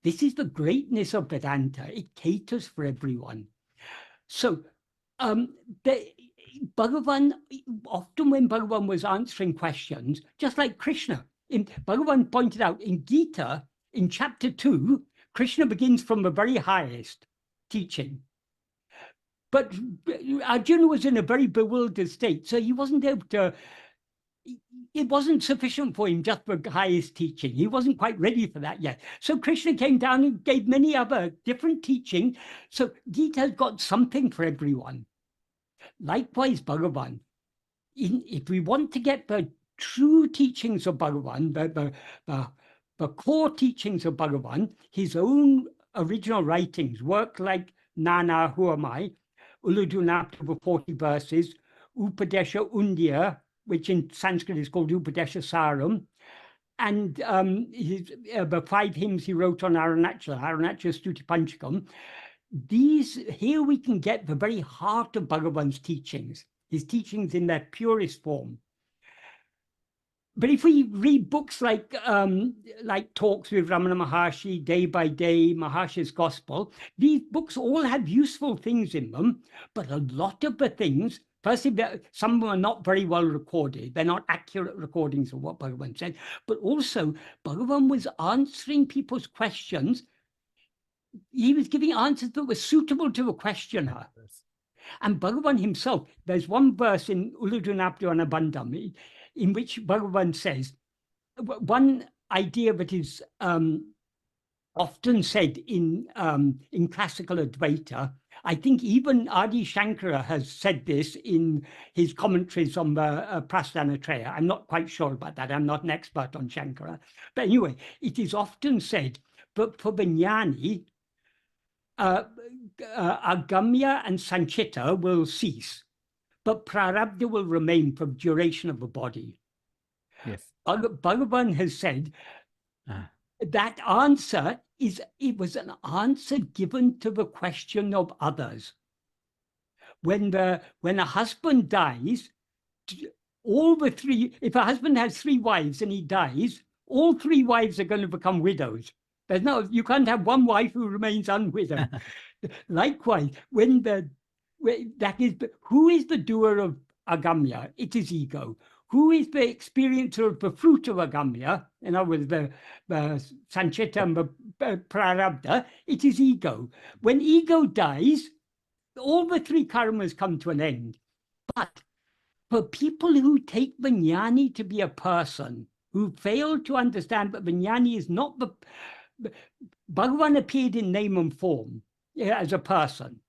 B: This is the greatness of Vedanta. It caters for everyone. So Bhagavan, often when Bhagavan was answering questions, just like Krishna, Bhagavan pointed out in Gita, in chapter 2, Krishna begins from the very highest teaching. But Arjuna was in a very bewildered state, so he wasn't able to, it wasn't sufficient for him just for highest teaching. He wasn't quite ready for that yet. So Krishna came down and gave many other different teaching. So Gita's got something for everyone. Likewise, Bhagavan. If we want to get the true teachings of Bhagavan, the core teachings of Bhagavan, his own original writings, work like Nana, Who Am I, Uladunapta over 40 verses, Upadesha Undya, which in Sanskrit is called Upadesha Saram, and the 5 hymns he wrote on Arunachala Stuti Panchakam. Here we can get the very heart of Bhagavan's teachings, his teachings in their purest form. But if we read books like Talks with Ramana Maharshi, Day by Day, Maharshi's Gospel, these books all have useful things in them, but a lot of the things, firstly, some of them are not very well recorded. They're not accurate recordings of what Bhagavan said, but also Bhagavan was answering people's questions. He was giving answers that were suitable to the questioner. And Bhagavan himself, there's one verse in Uladunapta Anabandam in which Bhagavan says, one idea that is often said in classical Advaita, I think even Adi Shankara has said this in his commentaries on the Prasthanatraya. I'm not quite sure about that. I'm not an expert on Shankara. But anyway, it is often said, but for the jnani, agamya and sanchita will cease, but prarabdha will remain for the duration of the body.
A: Yes.
B: Bhagavan has said that answer it was an answer given to the question of others. When a husband dies, if a husband has 3 wives and he dies, all 3 wives are going to become widows. You can't have one wife who remains unwidowed. Likewise, who is the doer of agamya? It is ego. Who is the experiencer of the fruit of agamya? In other words, the sanchita and the prarabdha, it is ego. When ego dies, all the 3 karmas come to an end. But for people who the jnani to be a person, who fail to understand that the jnani is not the... Bhagavan appeared in name and form as a person.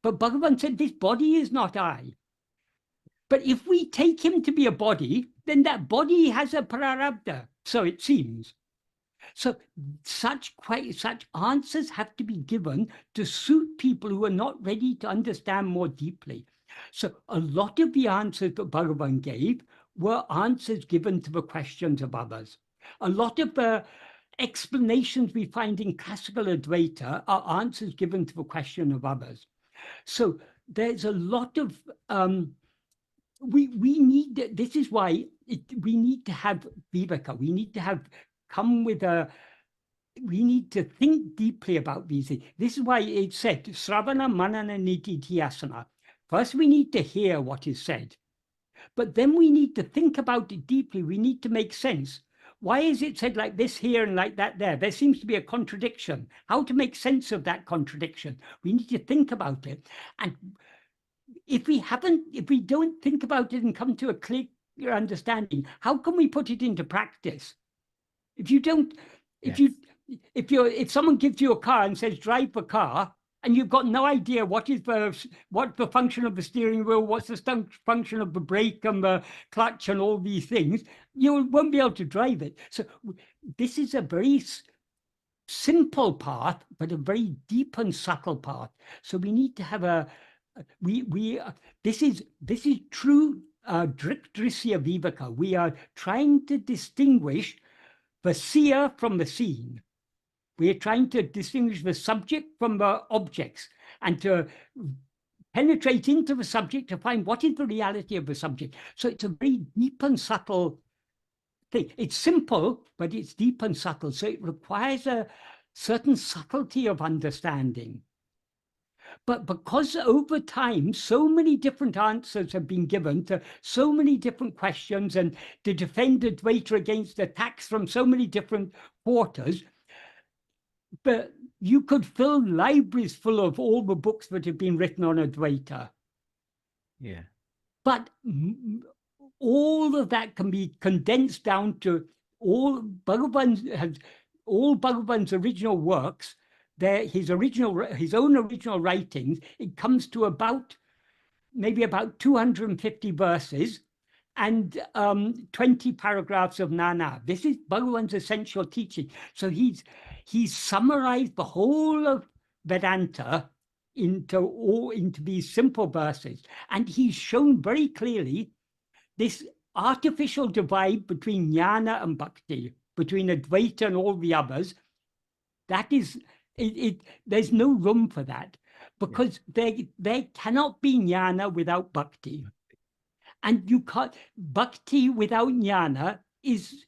B: But Bhagavan said, this body is not I. But if we take him to be a body, then that body has a prarabdha, so it seems. So such answers have to be given to suit people who are not ready to understand more deeply. So a lot of the answers that Bhagavan gave were answers given to the questions of others. A lot of the explanations we find in classical Advaita are answers given to the question of others. So there's a lot of we need. This is why we need to have viveka. We need to we need to think deeply about these things. This is why it said Sravana Manana Nididhyasana. First, we need to hear what is said, but then we need to think about it deeply. We need to make sense. Why is it said like this here and like that there? There seems to be a contradiction. How to make sense of that contradiction? We need to think about it. And if we don't think about it and come to a clear understanding, how can we put it into practice? If someone gives you a car and says, drive the car, and you've got no idea what the function of the steering wheel, what's the function of the brake and the clutch and all these things, you won't be able to drive it. So this is a very simple path, but a very deep and subtle path. So we need to have this is true Drisya Viveka. We are trying to distinguish the seer from the seen. We are trying to distinguish the subject from the objects and to penetrate into the subject to find what is the reality of the subject. So it's a very deep and subtle thing. It's simple, but it's deep and subtle. So it requires certain subtlety of understanding. But because over time, so many different answers have been given to so many different questions, and to defend Advaita against attacks from so many different quarters, but you could fill libraries full of all the books that have been written on Advaita.
A: Yeah.
B: But all of that can be condensed down to all Bhagavan's original works, his own original writings. It comes to maybe about 250 verses and 20 paragraphs of Nana. This is Bhagavan's essential teaching. So he's summarized the whole of Vedanta into these simple verses, and he's shown very clearly this artificial divide between jnana and bhakti, between Advaita and all the others. That is, there's no room for that, because there cannot be jnana without bhakti. And you can't, bhakti without jnana is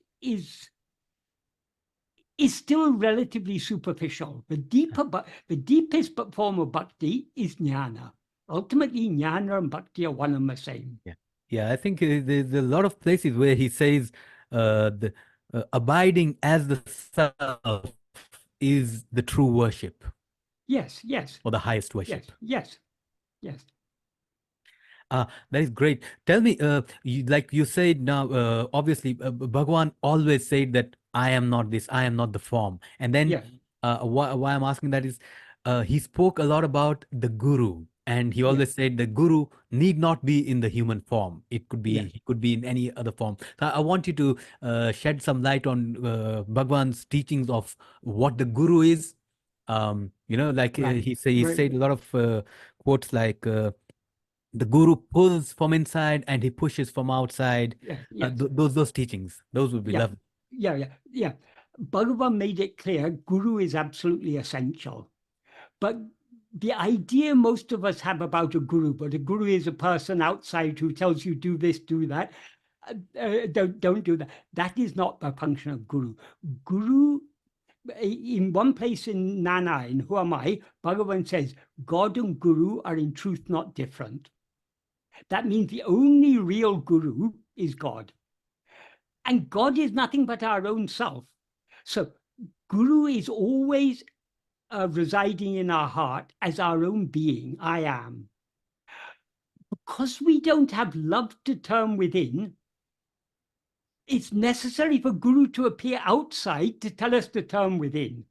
B: still relatively superficial. The deepest form of bhakti is jnana. Ultimately, jnana and bhakti are one and the same.
A: Yeah. Yeah, I think there's a lot of places where he says the abiding as the self is the true worship.
B: Yes, yes.
A: Or the highest worship.
B: Yes, yes, yes.
A: That is great. Tell me, like you said now, obviously, Bhagavan always said that I am not this, I am not the form. And then why I'm asking that is, he spoke a lot about the guru, and he always said the guru need not be in the human form. It could be, he could be in any other form. So I want you to shed some light on Bhagavan's teachings of what the guru is. Like he said a lot of quotes like, the guru pulls from inside and he pushes from outside. Those teachings, those would be lovely.
B: Yeah. Bhagavan made it clear guru is absolutely essential. But the idea most of us have about a guru is a person outside who tells you do this, do that. Don't do that. That is not the function of guru. Guru, in one place in Nana, in Who Am I, Bhagavan says, God and guru are in truth not different. That means the only real guru is God. And God is nothing but our own self. So guru is always residing in our heart as our own being, I am. Because we don't have love to turn within, it's necessary for guru to appear outside to tell us to turn within.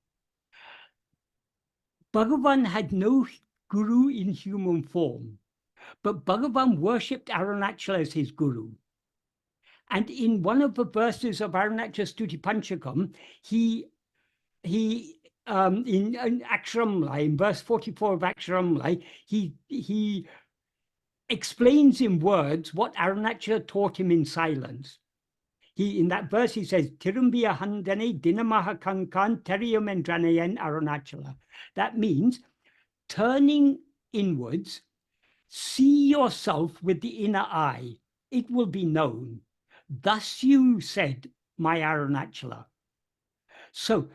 B: Bhagavan had no guru in human form, but Bhagavan worshipped Arunachala as his guru. And in one of the verses of Arunachala Stuti Panchakam, in Aksharamla, in verse 44 of Aksharamla, he explains in words what Arunachala taught him in silence. In that verse, he says, Tirumbiya handane dinamaha kankan teriyamendranayan Arunachala. That means turning inwards, see yourself with the inner eye. It will be known. Thus you said, my Arunachala. So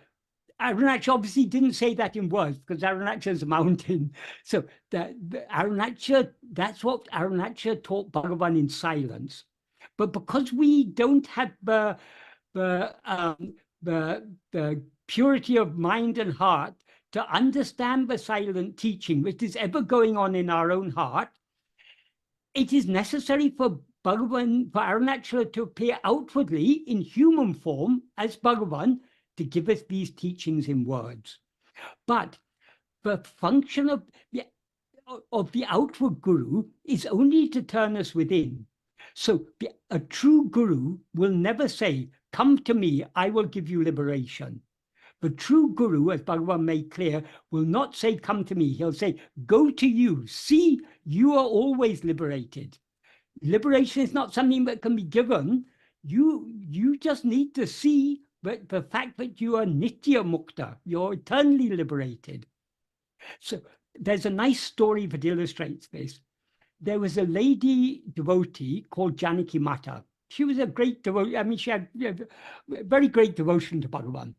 B: Arunachala obviously didn't say that in words, because Arunachala is a mountain. So the Arunachala, that's what Arunachala taught Bhagavan in silence. But because we don't have the purity of mind and heart to understand the silent teaching which is ever going on in our own heart, it is necessary for Bhagavan, for Arunachala to appear outwardly in human form as Bhagavan to give us these teachings in words. But the function of the outward guru is only to turn us within. So a true guru will never say, come to me, I will give you liberation. The true guru, as Bhagavan made clear, will not say, come to me. He'll say, go to you. See, you are always liberated. Liberation is not something that can be given. You just need to see the fact that you are nitya mukta. You're eternally liberated. So there's a nice story that illustrates this. There was a lady devotee called Janaki Mata. She was a great devotee. I mean, she had very great devotion to Bhagavan.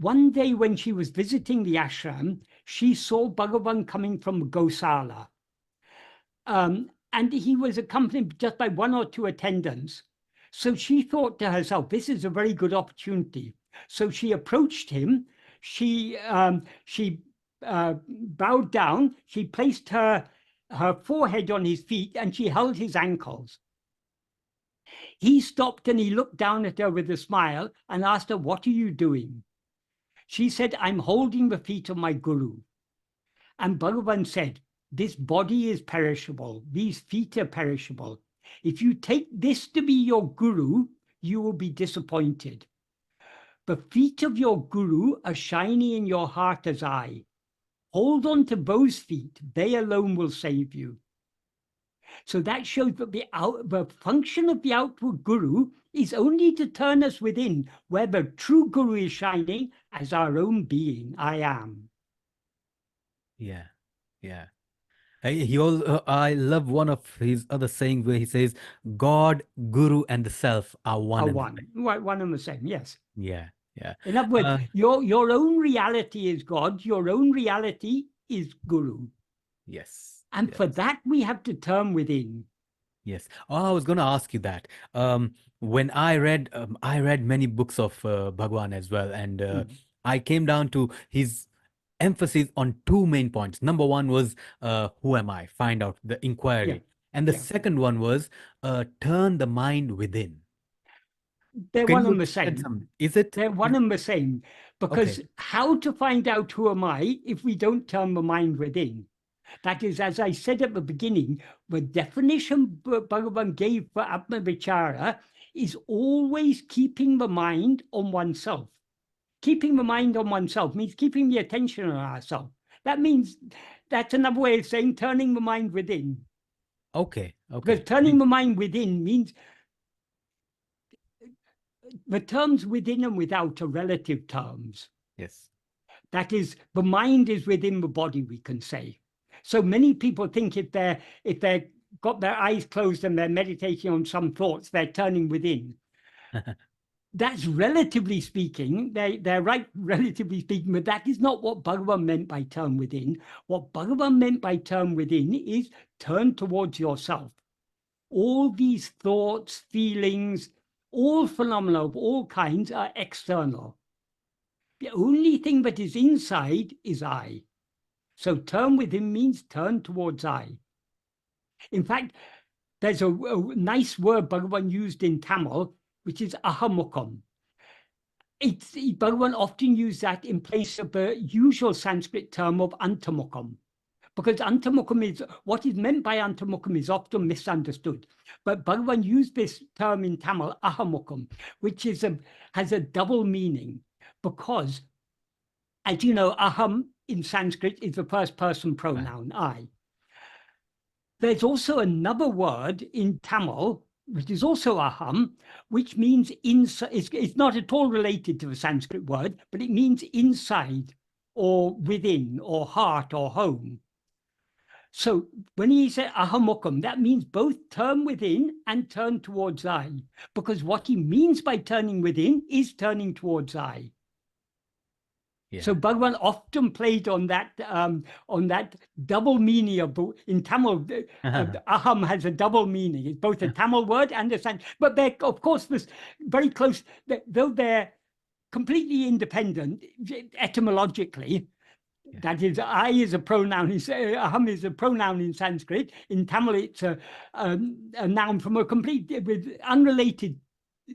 B: one day when she was visiting the ashram, she saw Bhagavan coming from Gosala. And he was accompanied just by one or two attendants. So she thought to herself, this is a very good opportunity. So she approached him. She bowed down. She placed her forehead on his feet and she held his ankles. He stopped and he looked down at her with a smile and asked her, what are you doing? She said, I'm holding the feet of my guru. And Bhagavan said, this body is perishable. These feet are perishable. If you take this to be your guru, you will be disappointed. The feet of your guru are shiny in your heart as I. Hold on to those feet. They alone will save you. So that shows that the function of the outward guru is only to turn us within, where the true guru is shining as our own being, I am.
A: Yeah, yeah. I love one of his other sayings where he says, God, Guru, and the self are one
B: Are
A: and the
B: one.
A: same.
B: One and the same, yes.
A: Yeah, yeah.
B: In other words,
A: Uh,
B: your own reality is God, your own reality is Guru.
A: yes,
B: And
A: yes,
B: for that, we have to turn within.
A: yes. Oh, I was going to ask you that. When I read many books of Bhagwan as well, and
B: Mm.
A: I came down to his emphasis on two main points. Number one was, who am I? Find out the
B: Yeah,
A: inquiry. And the
B: yeah.
A: second one was, turn the mind within.
B: They're
A: Can
B: one
A: you
B: and the
A: shed
B: same.
A: some? Is it?
B: They're one and the same.
A: Okay.
B: Because how to find out who am I if we don't turn the mind within? That is, as I said at the beginning, the definition Bhagavan gave for Atma-vichara is always keeping the mind on oneself. Keeping the mind on oneself means keeping the attention on ourselves. That means that's another way of saying turning the mind within.
A: Okay.
B: Because
A: Okay.
B: turning the mind within means the terms within and without are relative terms.
A: Yes.
B: That is, the mind is within the body, we can say. So many people think if they're got their eyes closed and they're meditating on some thoughts, they're turning within. That's relatively speaking, they're right, relatively speaking, but that is not what Bhagavan meant by turn within. What Bhagavan meant by turn within is turn towards yourself. All these thoughts, feelings, all phenomena of all kinds are external. The only thing that is inside is I. So turn within means turn towards I. In fact, there's a nice word Bhagavan used in Tamil, which is ahamukam. Bhagavan often used that in place of the usual Sanskrit term of antamukam, because antamukam is what is meant by antamukam is often misunderstood. But Bhagavan used this term in Tamil, ahamukam, which has a double meaning, because, as you know, aham in Sanskrit is the first person pronoun, I. There's also another word in Tamil, which is also aham, which means inside. It's not at all related to the Sanskrit word, but it means inside or within or heart or home. So when he said ahamukam, that means both turn within and turn towards I, because what he means by turning within is turning towards I.
A: Yeah.
B: So Bhagavan often played on that double meaning of in Tamil. Aham has a double meaning. It's both a Tamil word and a Sanskrit. But they're of course this very close. Though they're completely independent etymologically.
A: Yeah.
B: That is, I is a pronoun. Aham is a pronoun in Sanskrit. In Tamil, it's a noun from a complete with unrelated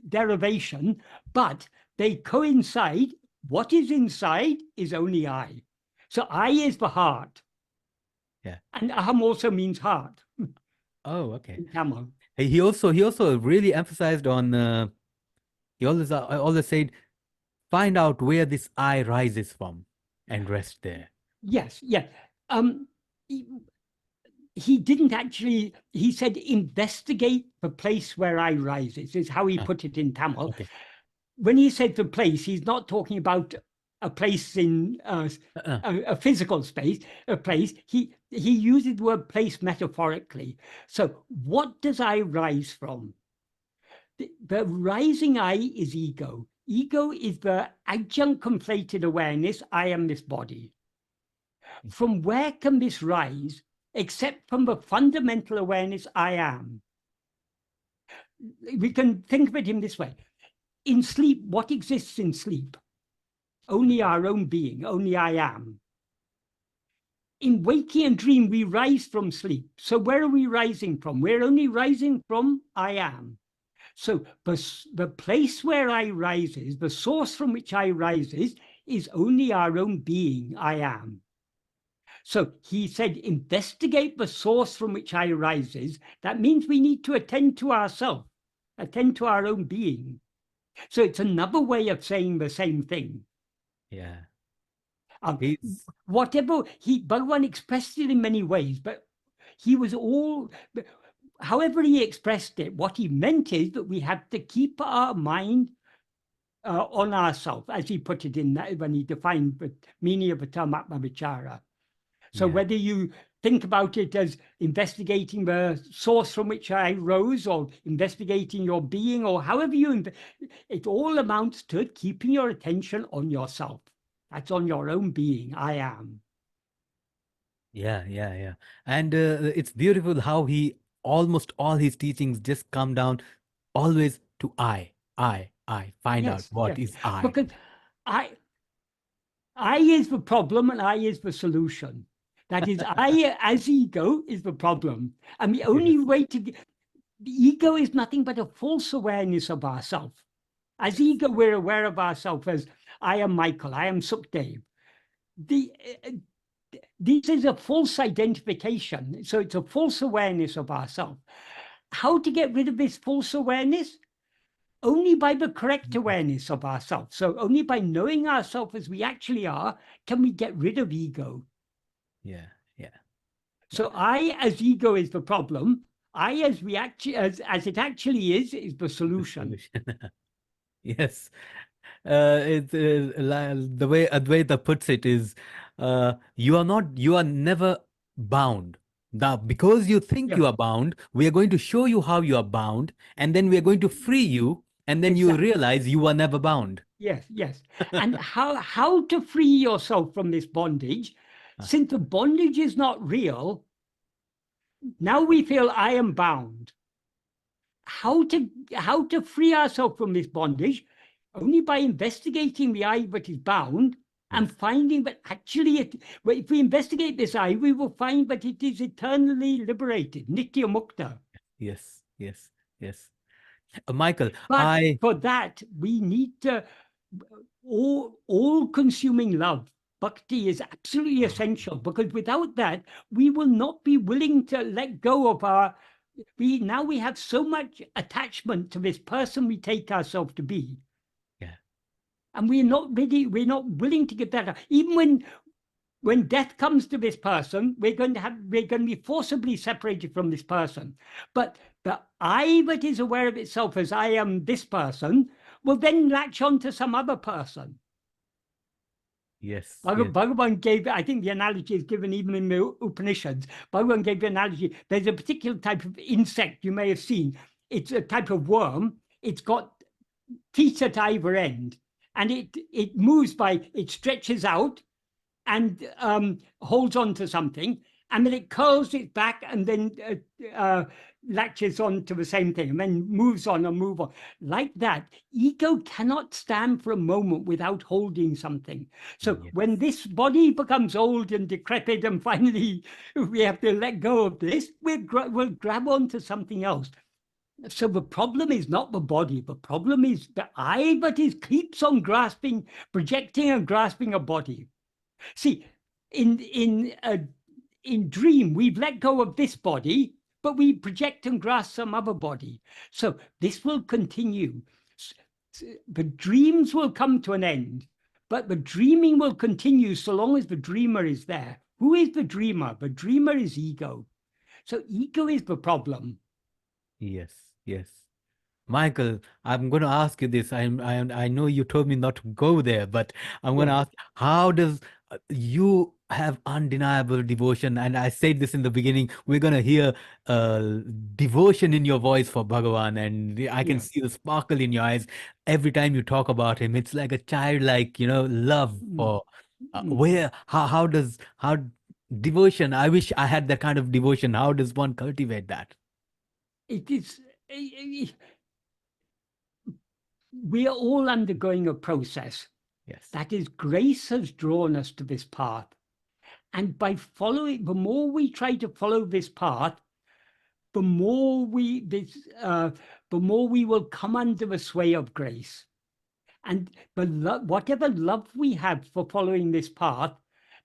B: derivation, but they coincide. What is inside is only I. So I is the heart.
A: Yeah.
B: And aham also means heart
A: Oh, okay.
B: in Tamil.
A: He also really emphasized on he always said, find out where this I rises from and rest there.
B: Yes, yes. Um, he didn't actually, he said, investigate the place where I rises, is how he
A: Ah,
B: put it in Tamil.
A: okay.
B: When he said the place, he's not talking about a place in
A: Uh-uh.
B: a physical space, a place. He uses the word place metaphorically. So what does I rise from? The rising I is ego. Ego is the adjunct conflated awareness, I am this body. From where can this rise except from the fundamental awareness, I am? We can think of it in this way. In sleep, what exists in sleep? Only our own being, only I am. In waking and dream, we rise from sleep. So where are we rising from? We're only rising from I am. So the place where I rises, the source from which I rises, is only our own being, I am. So he said, investigate the source from which I rises. That means we need to attend to ourselves, attend to our own being. So it's another way of saying the same thing.
A: Yeah.
B: Whatever Bhagavan expressed it in many ways, but he was all, however he expressed it, what he meant is that we have to keep our mind on ourselves, as he put it in that when he defined the meaning of the term Atma-vichara. So whether you think about it as investigating the source from which I rose, or investigating your being, or however it all amounts to keeping your attention on yourself. That's on your own being, I am.
A: Yeah. And it's beautiful how he almost all his teachings just come down always to I. Find out
B: Yes,
A: what
B: yes.
A: is I.
B: Because I is the problem and I is the solution. That is, I as ego is the problem. And the only
A: Yes.
B: way the ego is nothing but a false awareness of ourself. As ego, we're aware of ourselves as I am Michael, I am Sukhdev. This is a false identification. So it's a false awareness of ourselves. How to get rid of this false awareness? Only by the correct awareness of ourselves. So only by knowing ourselves as we actually are, can we get rid of ego.
A: Yeah.
B: So I as ego is the problem. I as we actually as it actually is the
A: The
B: solution.
A: solution. Yes. It's the way Advaita puts it is, you are never bound. Now, because you think
B: Yeah,
A: you are bound, we are going to show you how you are bound, and then we are going to free you, and then you
B: exactly.
A: realize you are never bound.
B: Yes. And how to free yourself from this bondage?
A: Ah,
B: Since the bondage is not real, now we feel I am bound. How to free ourselves from this bondage? Only by investigating the I that is bound and
A: yes,
B: finding that actually if we investigate this I, we will find that it is eternally liberated, nitya mukta.
A: yes. Michael,
B: But for that, we need to all-consuming love. Bhakti is absolutely essential, because without that, we will not be willing to let go of we have so much attachment to this person we take ourselves to be.
A: yeah,
B: And we're not willing to give that up. Even when death comes to this person, we're going to be forcibly separated from this person. But the I that is aware of itself as I am this person will then latch on to some other person.
A: yes,
B: Bhagavan gave, I think the analogy is given even in the Upanishads. Bhagavan gave the analogy, there's a particular type of insect you may have seen. It's a type of worm. It's got teeth at either end, and it moves it stretches out and holds on to something, and then it curls it back and then latches on to the same thing and then moves on and move on. Like that, ego cannot stand for a moment without holding something. So
A: yes,
B: when this body becomes old and decrepit and finally we have to let go of this, we'll grab onto something else. So the problem is not the body. The problem is the I that keeps on grasping, projecting and grasping a body. See, in dream, we've let go of this body, but we project and grasp some other body. So this will continue. The dreams will come to an end, but the dreaming will continue so long as the dreamer is there. Who is the dreamer? The dreamer is ego. So ego is the problem.
A: yes. Michael, I'm going to ask you this. I know you told me not to go there, but I'm going to
B: Yeah.
A: ask, how does You have undeniable devotion, and I said this in the beginning. We're gonna hear devotion in your voice for Bhagavan, and I can
B: Yeah.
A: see the sparkle in your eyes every time you talk about him. It's like a childlike, love
B: Mm,
A: for
B: mm.
A: where how devotion. I wish I had that kind of devotion. How does one cultivate that?
B: It is, we are all undergoing a process.
A: Yes,
B: That is, grace has drawn us to this path. And by following, the more we try to follow this path, the more the more we will come under the sway of grace. And whatever love we have for following this path,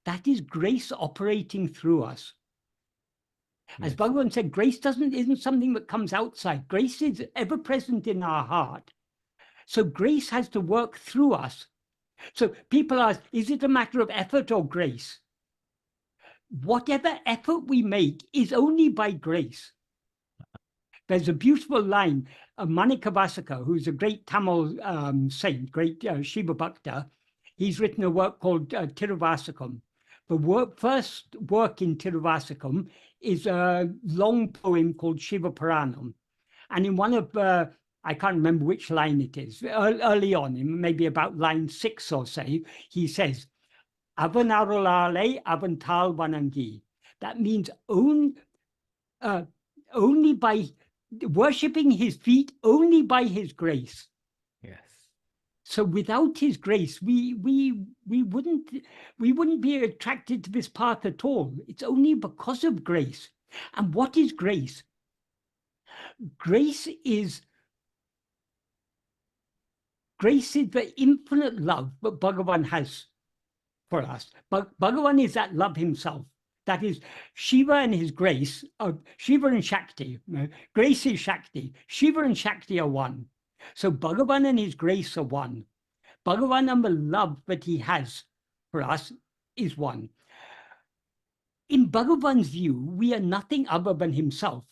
B: that is grace operating through us. As
A: yes,
B: Bhagavan said, grace isn't something that comes outside. Grace is ever present in our heart. So grace has to work through us. So people ask, is it a matter of effort or grace? Whatever effort we make is only by grace. There's a beautiful line of Manikavasaka, who's a great Tamil saint, great Shiva Bhakta. He's written a work called Tiruvasakam. The first work in Tiruvasakam is a long poem called Shiva Puranam. And in one of, I can't remember which line it is, early on, maybe about line 6 or so, he says, Avanarulale Avantal Vanangi. That means only by worshipping his feet, only by his grace.
A: yes.
B: So without his grace, we wouldn't be attracted to this path at all. It's only because of grace. And what is grace? Grace is the infinite love that Bhagavan has for us. But Bhagavan is that love himself. That is Shiva and his grace, Shiva and Shakti. Grace is Shakti. Shiva and Shakti are one. So Bhagavan and his grace are one. Bhagavan and the love that he has for us is one. In Bhagavan's view, we are nothing other than himself.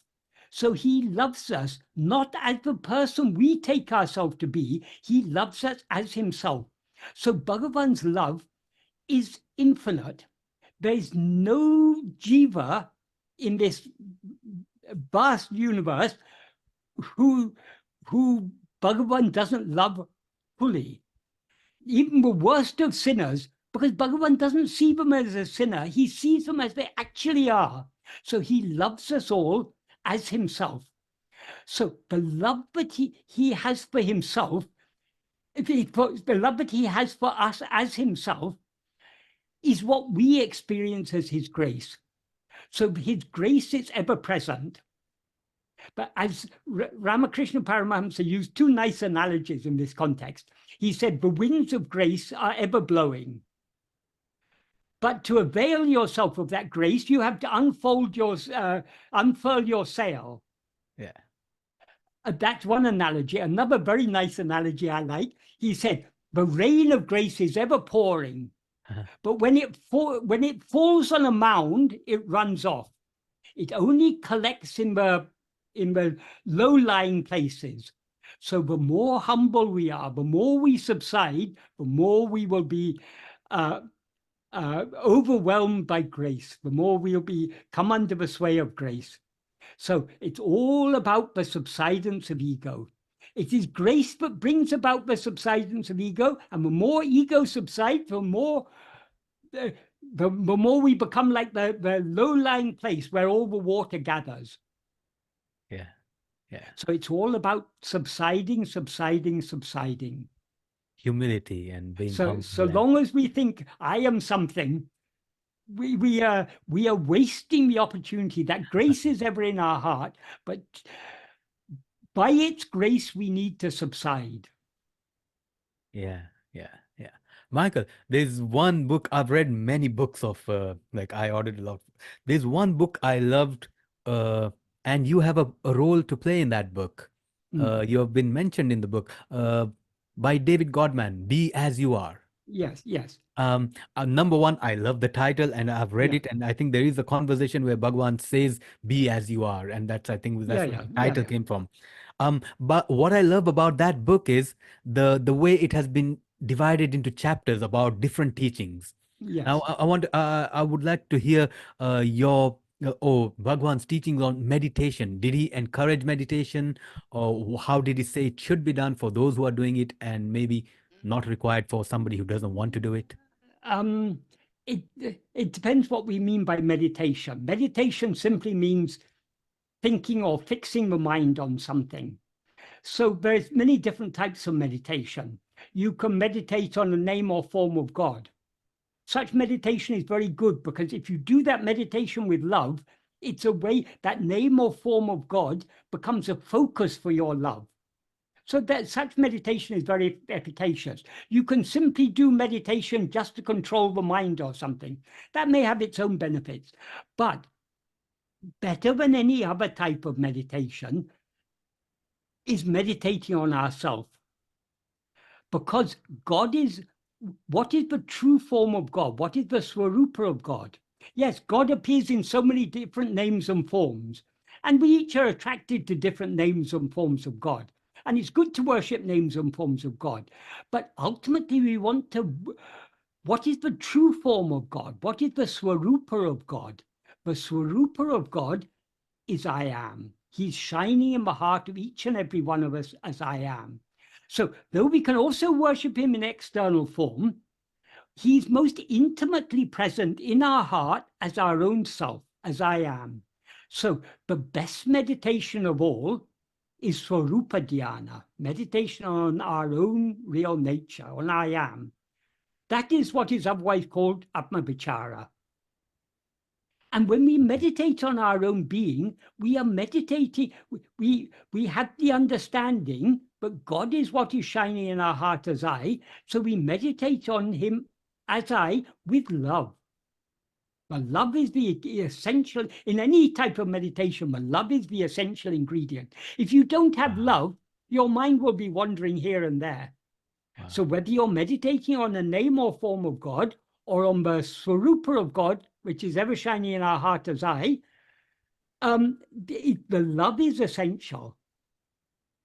B: So he loves us not as the person we take ourselves to be, he loves us as himself. So Bhagavan's love is infinite. There's no jiva in this vast universe who Bhagavan doesn't love fully. Even the worst of sinners, because Bhagavan doesn't see them as a sinner, he sees them as they actually are. So he loves us all as himself. So the love that he has for himself, the love that he has for us as himself, is what we experience as his grace. So his grace is ever present. But as Ramakrishna Paramahamsa used two nice analogies in this context. He said, the winds of grace are ever blowing. But to avail yourself of that grace, you have to unfurl your sail.
A: Yeah.
B: That's one analogy. Another very nice analogy I like. He said, the rain of grace is ever pouring, but when it falls on a mound, it runs off. It only collects in the low-lying places. So the more humble we are, the more we subside, the more we will be overwhelmed by grace, the more we'll come under the sway of grace. So it's all about the subsidence of ego. It is grace that brings about the subsidence of ego, and the more ego subsides, the more we become like the low-lying place where all the water gathers.
A: Yeah. Yeah.
B: So it's all about subsiding, subsiding, subsiding.
A: Humility and being
B: So
A: humble and
B: long as we think I am something, we are wasting the opportunity. That grace is ever in our heart, but by its grace we need to subside.
A: yeah, yeah, yeah. Michael, there's one book I've read many books of like I ordered a lot. There's one book I loved and you have a role to play in that book.
B: Mm.
A: You have been mentioned in the book by David Godman, Be As You Are.
B: Yes, yes.
A: Number one, I love the title and I've read
B: Yeah,
A: it, and I think there is a conversation where Bhagwan says, "Be as you are," and that's I think
B: yeah,
A: that's where
B: yeah,
A: the
B: yeah,
A: title
B: yeah.
A: came from. But what I love about that book is the way it has been divided into chapters about different teachings. Now,
B: Yes.
A: I would like to hear your Bhagwan's teachings on meditation. Did he encourage meditation, or how did he say it should be done for those who are doing it, and maybe not required for somebody who doesn't want to do it?
B: Um, it, it depends what we mean by meditation. Meditation simply means thinking or fixing the mind on something. So there's many different types of meditation. You can meditate on the name or form of God. Such meditation is very good, because if you do that meditation with love, it's a way that name or form of God becomes a focus for your love. So that such meditation is very efficacious. You can simply do meditation just to control the mind or something. That may have its own benefits, but better than any other type of meditation is meditating on ourselves. Because God is, what is the true form of God? What is the Swarupa of God? Yes, God appears in so many different names and forms, and we each are attracted to different names and forms of God. And it's good to worship names and forms of God. But ultimately, we want to, what is the true form of God? What is the Swarupa of God? The Swarupa of God is I am. He's shining in the heart of each and every one of us as I am. So, though we can also worship him in external form, he's most intimately present in our heart as our own self, as I am. So, the best meditation of all is Swarupa Dhyana, meditation on our own real nature, on I am. That is what is otherwise called Atma-vichara. And when we meditate on our own being, we are meditating, we have the understanding, but God is what is shining in our heart as I. So we meditate on him as I with love. But love is the essential, in any type of meditation, but love is the essential ingredient. If you don't have
A: Wow.
B: love, your mind will be wandering here and there.
A: Wow.
B: So whether you're meditating on a name or form of God, or on the Swarupa of God, which is ever shining in our heart as I, the love is essential.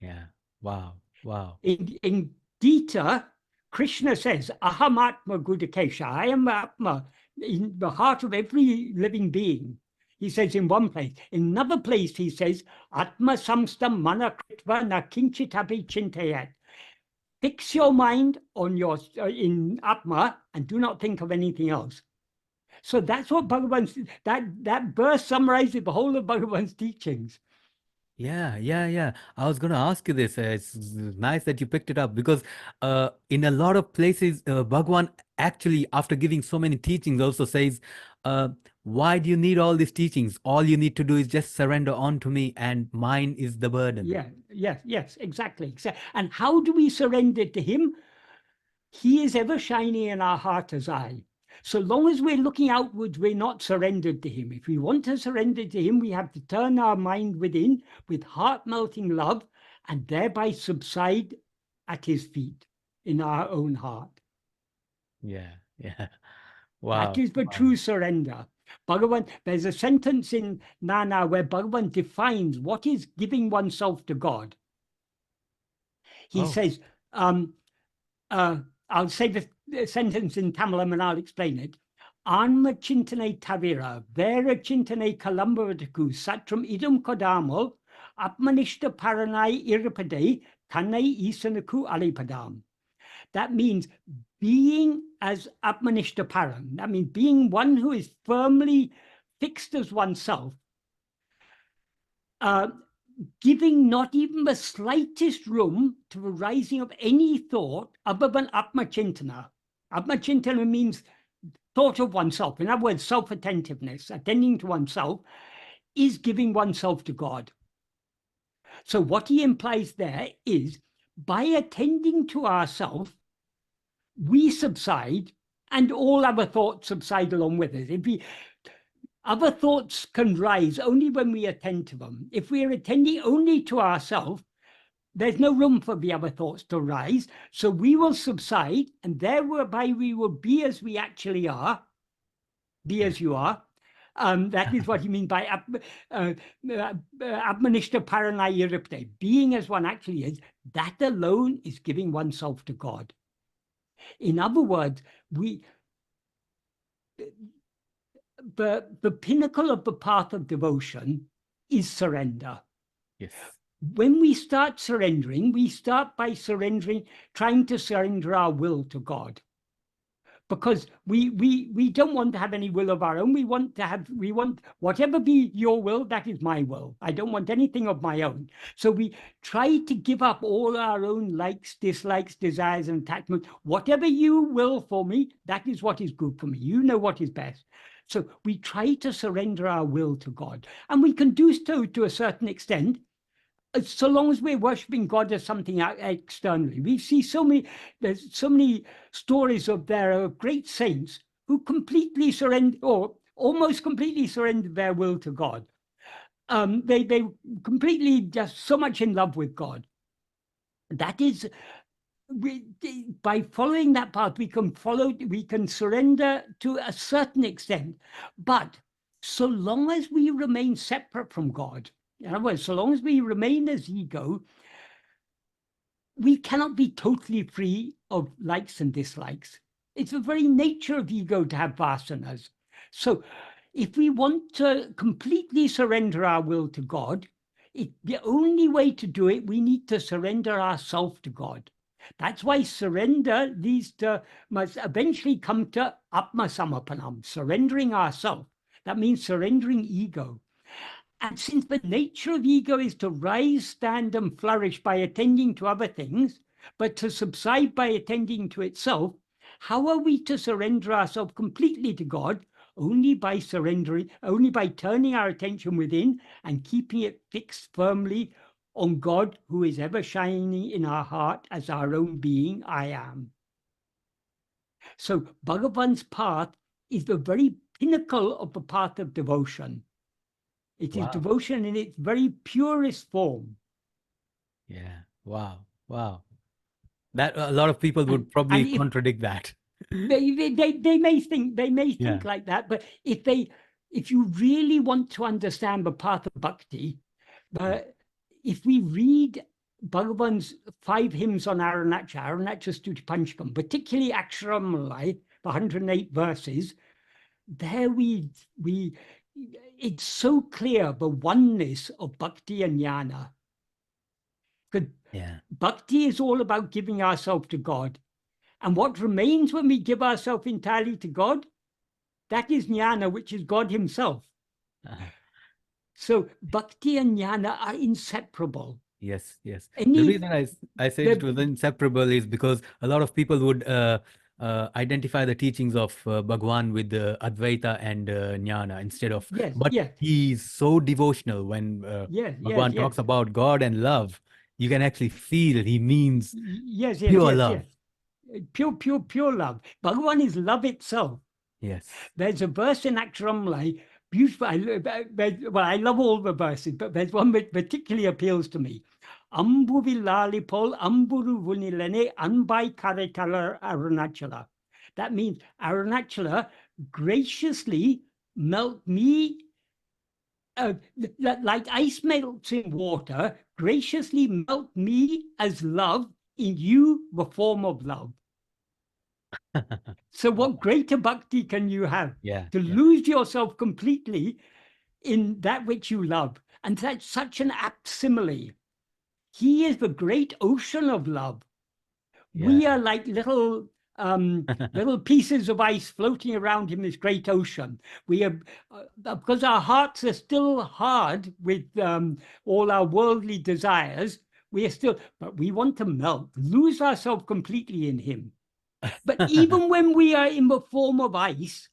A: Yeah. Wow. Wow.
B: In Gita, Krishna says, Aham Atma Gudakesha, I am Atma, in the heart of every living being. He says in one place. In another place, he says, Atma samstam mana kritva na kinchitapi chintayat. Fix your mind on your in Atma and do not think of anything else. So that's what Bhagavan's, that verse summarizes the whole of Bhagavan's teachings.
A: Yeah, yeah, yeah. I was going to ask you this. It's nice that you picked it up because in a lot of places, Bhagwan actually, after giving so many teachings, also says, uh, why do you need all these teachings? All you need to do is just surrender on to me, and mine is the burden.
B: Yeah, yes, exactly. And how do we surrender to him? He is ever shining in our heart as I. So long as we're looking outwards, we're not surrendered to him. If we want to surrender to him, we have to turn our mind within with heart-melting love and thereby subside at his feet in our own heart.
A: Yeah, yeah.
B: That
A: Wow.
B: is the
A: Wow.
B: true surrender. Bhagavan, there's a sentence in Nana where Bhagavan defines what is giving oneself to God. He
A: Oh,
B: says, uh, I'll say the sentence in Tamilam and I'll explain it. Anma chintane tavira, vera chintane kalambavataku, satram idam kodamo, apmanishta paranai irapade, tanai isanaku alipadam. That means being as Atmanishta Paran. That means being one who is firmly fixed as oneself, uh, giving not even the slightest room to the rising of any thought other than Atmachintana. Atmachintana means thought of oneself. In other words, self-attentiveness, attending to oneself, is giving oneself to God. So what he implies there is by attending to ourselves, we subside and all other thoughts subside along with us. Other thoughts can rise only when we attend to them. If we are attending only to ourselves, there's no room for the other thoughts to rise. So we will subside, and thereby we will be as we actually are, be
A: yeah.
B: as you are. That is what you mean by Abmanishta Paranayiripte, being as one actually is. That alone is giving oneself to God. In other words, the pinnacle of the path of devotion is surrender.
A: Yes.
B: When we start surrendering, we start by surrendering, trying to surrender our will to God. Because we don't want to have any will of our own. We want whatever be your will, that is my will. I don't want anything of my own. So we try to give up all our own likes, dislikes, desires, and attachments. Whatever you will for me, that is what is good for me. You know what is best. So we try to surrender our will to God. And we can do so to a certain extent, so long as we're worshiping God as something externally. We see there's so many stories of their great saints who completely surrender, or almost completely surrendered their will to God. They completely just so much in love with God. That is, by following that path, we can surrender to a certain extent. But so long as we remain separate from God, in other words, so long as we remain as ego, we cannot be totally free of likes and dislikes. It's the very nature of ego to have vasanas. So if we want to completely surrender our will to God, the only way to do it, we need to surrender ourselves to God. That's why surrender must eventually come to Atma-samapanam, surrendering ourselves. That means surrendering ego. And since the nature of ego is to rise, stand, and flourish by attending to other things, but to subside by attending to itself, how are we to surrender ourselves completely to God? Only by turning our attention within and keeping it fixed firmly on God, who is ever shining in our heart as our own being, I am. So Bhagavan's path is the very pinnacle of the path of devotion. It is devotion in its very purest form.
A: Yeah. Wow. Wow. That a lot of people would probably contradict that.
B: They may think like that, but if you really want to understand the path of bhakti, if we read Bhagavan's 5 hymns on Arunachal Stuti Panchakam, particularly Aksharammalai, the 108 verses, there it's so clear the oneness of bhakti and jnana. Bhakti is all about giving ourselves to God. And what remains when we give ourselves entirely to God, that is jnana, which is God himself. So bhakti and jnana are inseparable.
A: Yes, yes. The reason I said it was inseparable is because a lot of people would identify the teachings of Bhagavan with Advaita and Jnana instead of. He is so devotional when Bhagavan talks about God and love. You can actually feel he means pure love.
B: Pure love. Bhagavan is love itself.
A: Yes.
B: There's a verse in Aksharammalai, beautiful. I love all the verses, but there's one that particularly appeals to me. Ambu villalipol amburu vunilene anbai karetala Arunachala. That means Arunachala graciously melt me, like ice melts in water, graciously melt me as love in you, the form of love. So what greater bhakti can you have? To lose yourself completely in that which you love. And that's such an apt simile. He is the great ocean of love. We are like little pieces of ice floating around in this great ocean. We are, because our hearts are still hard with all our worldly desires, but we want to melt, lose ourselves completely in him. But even when we are in the form of ice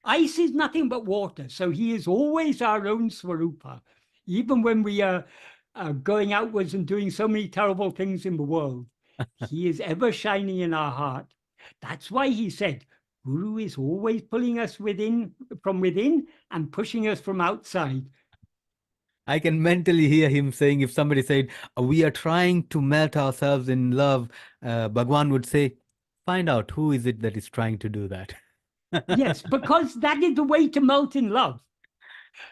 B: is nothing but water. So he is always our own Swarupa. Even when we are going outwards and doing so many terrible things in the world, he is ever shining in our heart. That's why he said, Guru is always pulling us from within and pushing us from outside.
A: I can mentally hear him saying, if somebody said, we are trying to melt ourselves in love, Bhagwan would say, find out who is it that is trying to do that.
B: Yes, because that is the way to melt in love.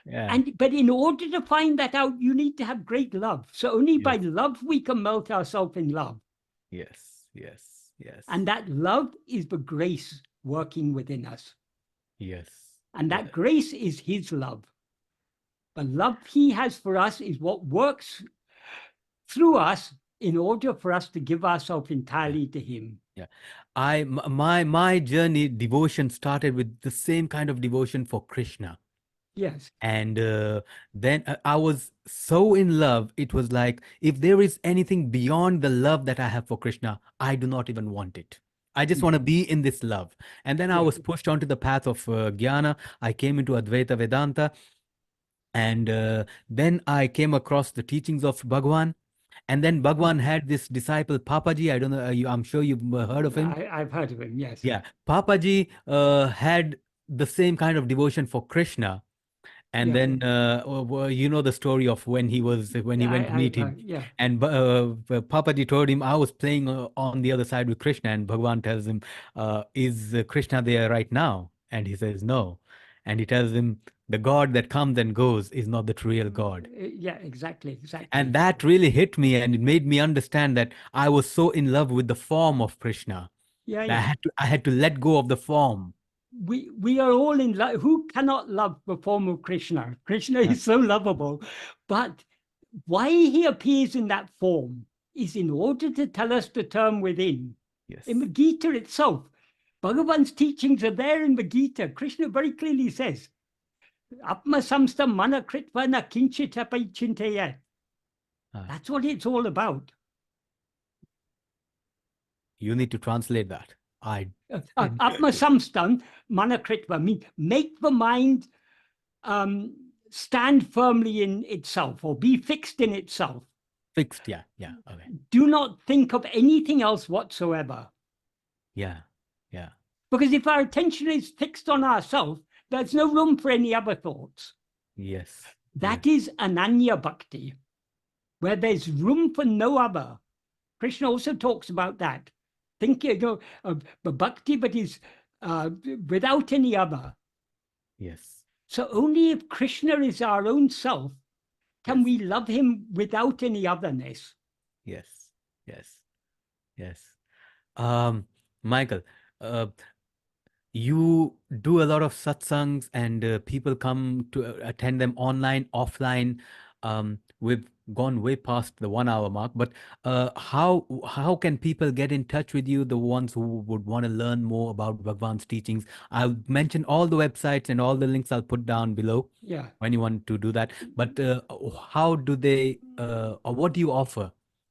B: But in order to find that out, you need to have great love. So only by love we can melt ourselves in love.
A: Yes, yes, yes.
B: And that love is the grace working within us.
A: Yes.
B: And
A: Yeah.
B: that grace is his love. The love he has for us is what works through us in order for us to give ourselves
A: Yeah.
B: entirely to him.
A: Yeah. My journey devotion started with the same kind of devotion for Krishna.
B: Yes.
A: And then I was so in love. It was like, if there is anything beyond the love that I have for Krishna, I do not even want it. I just want to be in this love. And then I
B: Yeah.
A: was pushed onto the path of Jnana. I came into Advaita Vedanta. And then I came across the teachings of Bhagavan. And then Bhagavan had this disciple, Papaji. I don't know, I'm sure you've heard of him.
B: I've heard of him, yes.
A: Yeah. Papaji had the same kind of devotion for Krishna. And
B: Yeah.
A: then you know the story of when he went to meet
B: I've
A: him,
B: heard, yeah.
A: and Papaji told him, I was playing on the other side with Krishna, and Bhagavan tells him, is Krishna there right now? And he says no, and he tells him, the God that comes and goes is not the real God.
B: Yeah, exactly,
A: And
B: exactly.
A: that really hit me, and it made me understand that I was so in love with the form of Krishna
B: Yeah,
A: that
B: yeah.
A: I had to let go of the form.
B: We are all in love. Who cannot love the form of Krishna? Krishna
A: Uh,
B: is so lovable. But why he appears in that form is in order to tell us to turn within. In the
A: yes.
B: Gita itself, Bhagavan's teachings are there in the Gita. Krishna very clearly says, Atma samstam mana kritva na kinchitapai chintayat.
A: Uh,
B: That's what it's all about.
A: you need to translate that. I
B: Atma samstam mana kritva means make the mind um, stand firmly in itself or be fixed in itself.
A: fixed. Yeah. Yeah. Okay.
B: Do not think of anything else whatsoever.
A: Yeah. Yeah.
B: Because if our attention is fixed on ourselves, there's no room for any other thoughts.
A: Yes. Yes.
B: That is Ananya Bhakti, where there's room for no other. Krishna also talks about that. Think of the bhakti, but is without any other.
A: Yes.
B: So only if Krishna is our own self can
A: Yes.
B: we love him without any otherness.
A: Yes. Yes. Yes. Um, Michael, uh, you do a lot of satsangs, and people come to attend them online, offline. We've gone way past the 1 hour mark, but how can people get in touch with you, the ones who would want to learn more about Bhagwan's teachings? I'll mention all the websites and all the links I'll put down below
B: Yeah.
A: when you want to do that. But how do they, or what do you offer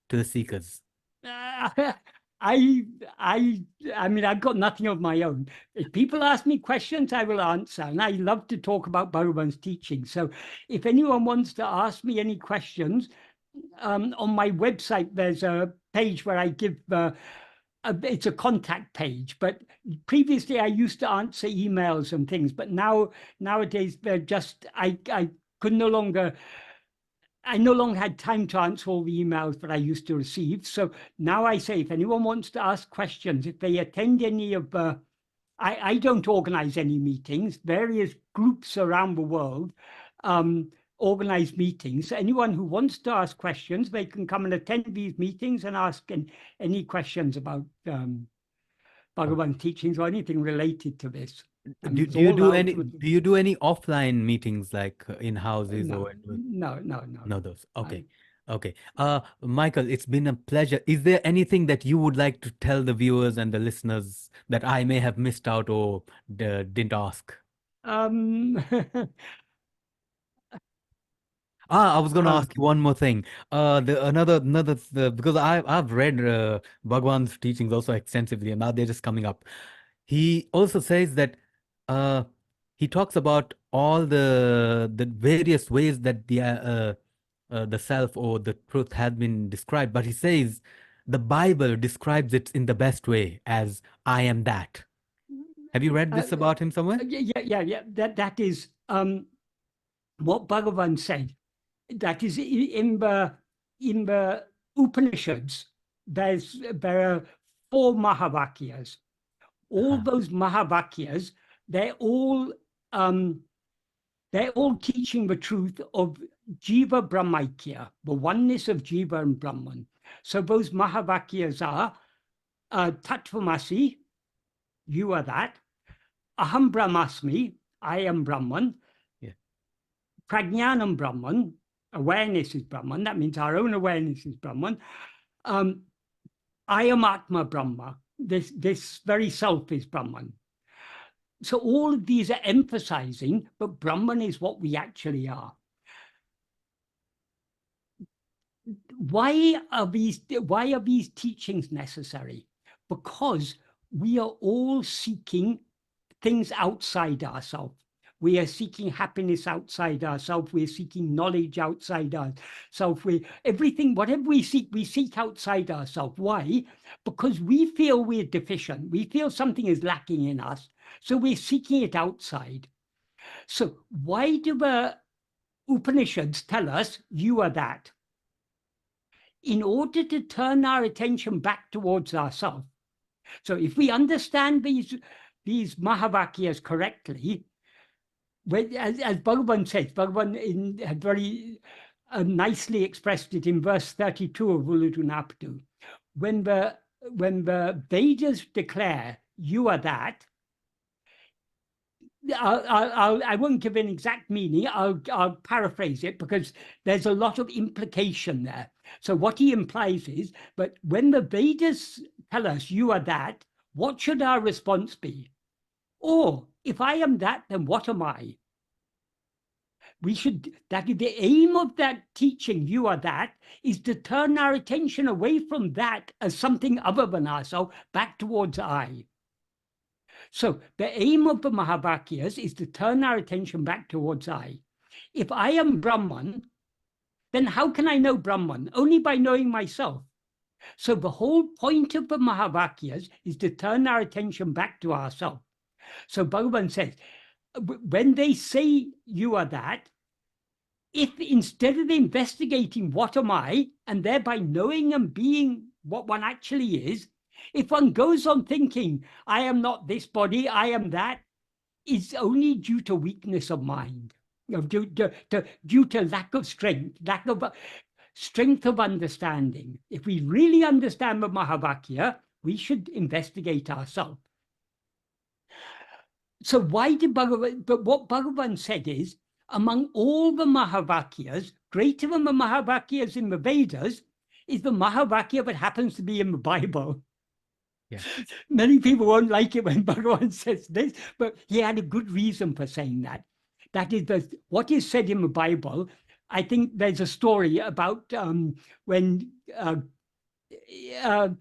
A: to the seekers?
B: Uh, I, I, I mean, I've got nothing of my own. If people ask me questions, I will answer, and I love to talk about Bhagavan's teaching. So, if anyone wants to ask me any questions, on my website there's a page where I give. It's a contact page, but previously I used to answer emails and things, but nowadays they're just I could no longer. I no longer had time to answer all the emails that I used to receive. So now I say, if anyone wants to ask questions, if they attend any of I don't organize any meetings. Various groups around the world organize meetings. So anyone who wants to ask questions, they can come and attend these meetings and ask any questions about
A: Okay.
B: Bhagavan teachings or anything related to this. I mean,
A: Do,
B: it's
A: do you
B: all
A: do any
B: ultimately,
A: do you do any offline meetings, like in houses
B: no,
A: or
B: no, no, no,
A: no those?
B: no.
A: Okay. Okay. Michael, it's been a pleasure. Is there anything that you would like to tell the viewers and the listeners that I may have missed out or didn't ask?
B: Um,
A: I was going to ask you one more thing. Because I've read Bhagwan's teachings also extensively, and now they're just coming up. He also says that uh, he talks about all the various ways that the self or the truth has been described, but he says the Bible describes it in the best way as I am that. Have you read
B: uh,
A: this about him somewhere?
B: yeah. That is what Bhagavan said. That is in the Upanishads. There are four Mahavakyas. All
A: Uh-huh.
B: those Mahavakyas, they're all um, they're all teaching the truth of Jiva Brahmaikya, the oneness of Jiva and Brahman. So those Mahavakyas are Tattvamasi, you are that. Aham Brahmasmi, I am Brahman.
A: Yeah.
B: Prajnanam Brahman, awareness is Brahman. That means our own awareness is Brahman. I am Atma Brahma. This very self is Brahman. So all of these are emphasizing, but Brahman is what we actually are. Why are these teachings necessary? Because we are all seeking things outside ourselves. We are seeking happiness outside ourselves. We're seeking knowledge outside ourselves. Everything, whatever we seek outside ourselves. Why? Because we feel we're deficient. We feel something is lacking in us. So we're seeking it outside. So why do the Upanishads tell us you are that? In order to turn our attention back towards ourselves. So if we understand these Mahavakyas correctly, as Bhagavan says, Bhagavan had very nicely expressed it in verse 32 of Uludunapadu. When the Vedas declare you are that, I won't give an exact meaning. I'll paraphrase it because there's a lot of implication there. So what he implies is, but when the Vedas tell us you are that, what should our response be? Or if I am that, then what am I? That is the aim of that teaching, you are that, is to turn our attention away from that as something other than ourselves, back towards I. So the aim of the Mahavakyas is to turn our attention back towards I. If I am Brahman, then how can I know Brahman? Only by knowing myself. So the whole point of the Mahavakyas is to turn our attention back to ourselves. So Bhagavan says, when they say you are that, if instead of investigating what am I, and thereby knowing and being what one actually is, if one goes on thinking, I am not this body, I am that, it's only due to weakness of mind, due to lack of strength of understanding. If we really understand the Mahavakya, we should investigate ourselves. So why did Bhagavan, but what Bhagavan said is, among all the Mahavakyas, greater than the Mahavakyas in the Vedas is the Mahavakya that happens to be in the Bible.
A: Yeah.
B: Many people won't like it when Bhagavan says this, but he had a good reason for saying that. That is what is said in the Bible. I think there's a story about when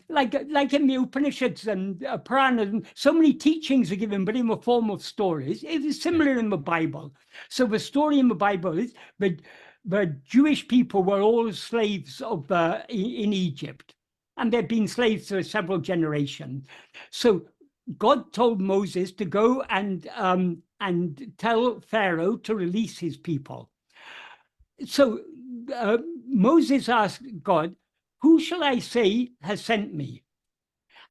B: like in the Upanishads and Puranas, so many teachings are given, but in the form of stories. It is similar in the Bible. So the story in the Bible is that the Jewish people were all slaves in Egypt, and they'd been slaves for several generations. So God told Moses to go and tell Pharaoh to release his people. So Moses asked God, who shall I say has sent me?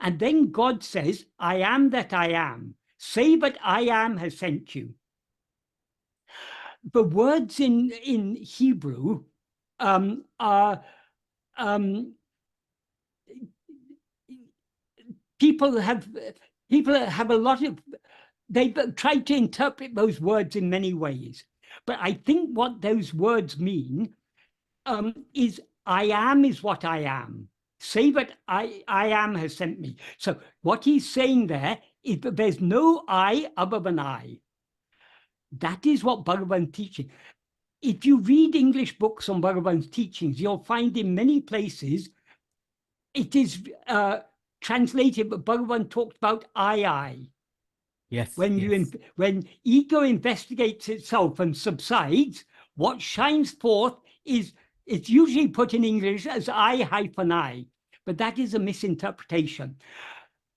B: And then God says, I am that I am. Say that I am has sent you. The words in Hebrew are people have a lot of, they've tried to interpret those words in many ways. But I think what those words mean is I am is what I am. Say that I am has sent me. So what he's saying there is that there's no I other than I. That is what Bhagavan teaching. If you read English books on Bhagavan's teachings, you'll find in many places it is translated, but Bhagavan talked about I.
A: Yes.
B: When ego investigates itself and subsides, what shines forth is, it's usually put in English as I-I, but that is a misinterpretation.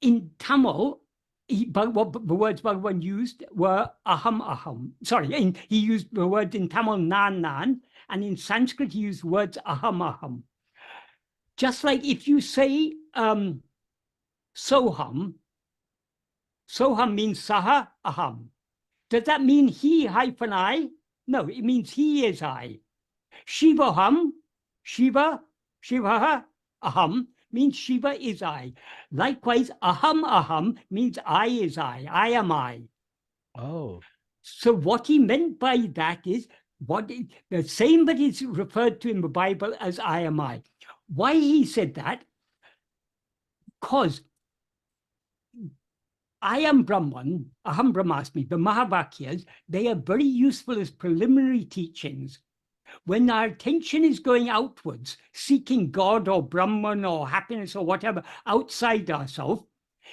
B: In Tamil, what the words Bhagavan used were aham. Sorry, he used the words in Tamil nan, and in Sanskrit he used words aham. Just like if you say soham means saha aham. Does that mean he hyphen I? No, it means he is I. Shivaham, Shiva aham means Shiva is I. Likewise, aham means I is I am I.
A: Oh,
B: So what he meant by that is the same that is referred to in the Bible as I am I. Why he said that? Because I am Brahman, Aham Brahmasmi, the Mahavakyas, they are very useful as preliminary teachings. When our attention is going outwards, seeking God or Brahman or happiness or whatever outside ourselves,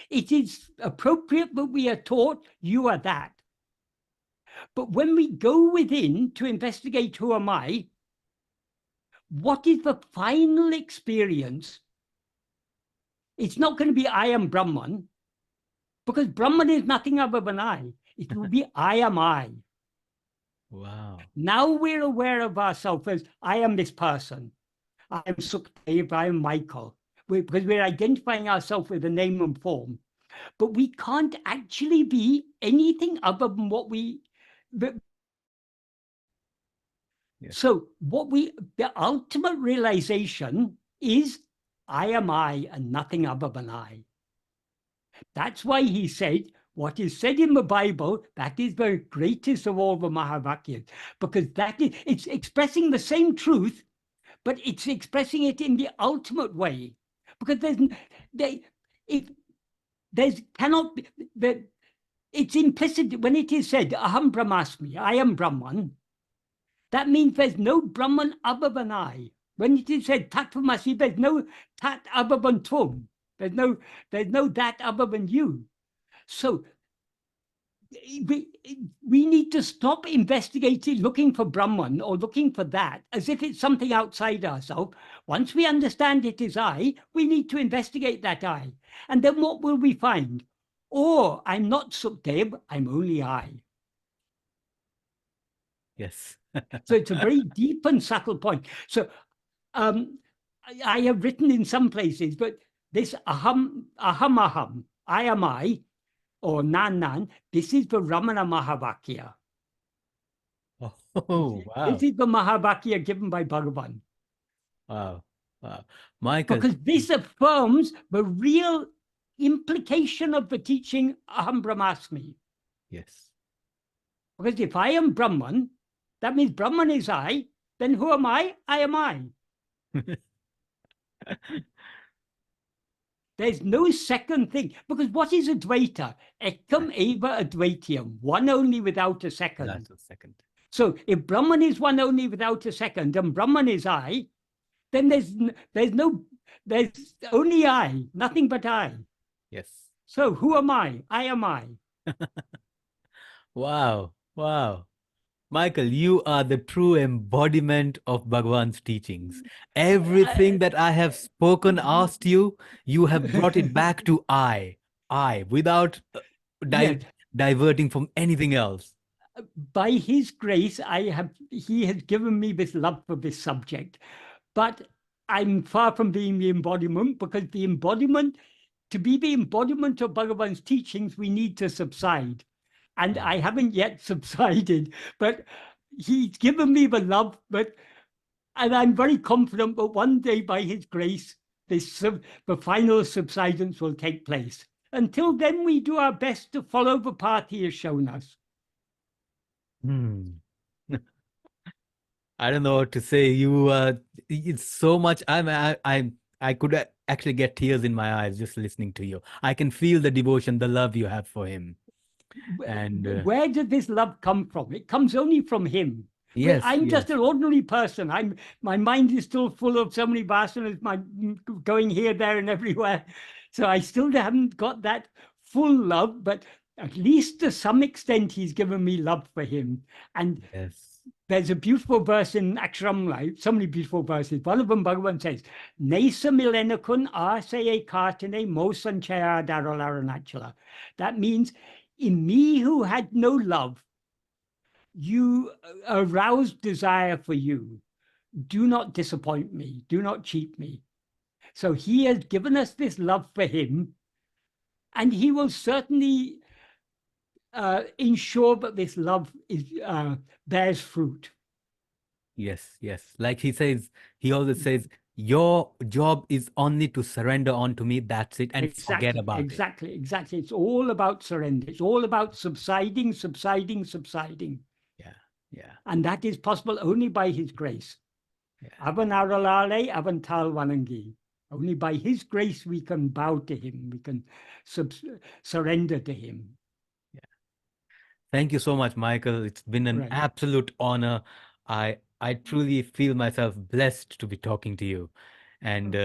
B: it is appropriate that we are taught, you are that. But when we go within to investigate who am I, what is the final experience? It's not going to be I am Brahman, because Brahman is nothing other than I. It will be I am I.
A: wow.
B: Now we're aware of ourselves as I am this person. I am Sukhdev, I am Michael. Because we're identifying ourselves with a name and form. But we can't actually be anything other than what we.
A: Yes.
B: So the ultimate realization is I am I and nothing other than I. That's why he said, what is said in the Bible, that is the greatest of all the Mahavakyas, because it's expressing the same truth, but it's expressing it in the ultimate way. Because there's cannot be, it's implicit when it is said, Aham Brahmasmi, I am Brahman. That means there's no Brahman other than I. When it is said Tatvamasi, there's no Tat other than Tvam. There's no that other than you. So we need to stop investigating, looking for Brahman or looking for that as if it's something outside ourselves. Once we understand it is I, we need to investigate that I. And then what will we find? Oh, I'm not Sukhdev, I'm only I.
A: Yes.
B: So it's a very deep and subtle point. So I have written in some places, but this aham, I am I, or nan, this is the Ramana Mahavakya.
A: Oh,
B: This
A: wow.
B: is the Mahavakya given by Bhagavan.
A: Wow. Wow. Michael.
B: Because this affirms the real implication of the teaching Aham Brahmasmi.
A: Yes.
B: Because if I am Brahman, that means Brahman is I, then who am I? I am I. There's no second thing. Because what is Advaita? Ekam eva Advaitiyam, one only without a second.
A: That's a second.
B: So if Brahman is one only without a second, and Brahman is I, then there's only I, nothing but I.
A: Yes.
B: So who am I? I am I.
A: Wow. Wow. Michael, you are the true embodiment of Bhagavan's teachings. Everything that I have spoken, asked you, you have brought it back to I, without
B: Yes,
A: diverting from anything else.
B: by his grace, he has given me this love for this subject. But I'm far from being the embodiment, because to be the embodiment of Bhagavan's teachings, we need to subside. And I haven't yet subsided, but he's given me the love, and I'm very confident that one day, by his grace, the final subsidence will take place. Until then, we do our best to follow the path he has shown us.
A: Hmm. I don't know what to say. It's so much. I could actually get tears in my eyes just listening to you. I can feel the devotion, the love you have for him. And
B: Where did this love come from? It comes only from him.
A: yes,
B: I'm just
A: yes,
B: an ordinary person. My mind is still full of so many vasanas, my going here, there, and everywhere. So I still haven't got that full love, but at least to some extent, he's given me love for him. And
A: yes,
B: there's a beautiful verse in Aksharamla, so many beautiful verses. One of them, Bhagavan says, Nesa milenakun aseye kartane mosanchaya daralaranachala. That means, in me who had no love, you aroused desire for you. Do not disappoint me. Do not cheat me. So he has given us this love for him, and he will certainly ensure that this love bears fruit.
A: yes, yes. Like he says, he always says, your job is only to surrender onto me. That's it, and forget
B: Exactly,
A: about it.
B: exactly, exactly. It's all about surrender. It's all about subsiding, subsiding, subsiding.
A: Yeah, yeah,
B: And that is possible only by his grace.
A: yeah.
B: Avanaralale, avantal vanangi. Only by his grace we can bow to him, we can surrender to him.
A: Thank you so much, Michael. It's been an
B: Right.
A: absolute honor. I truly feel myself blessed to be talking to you, and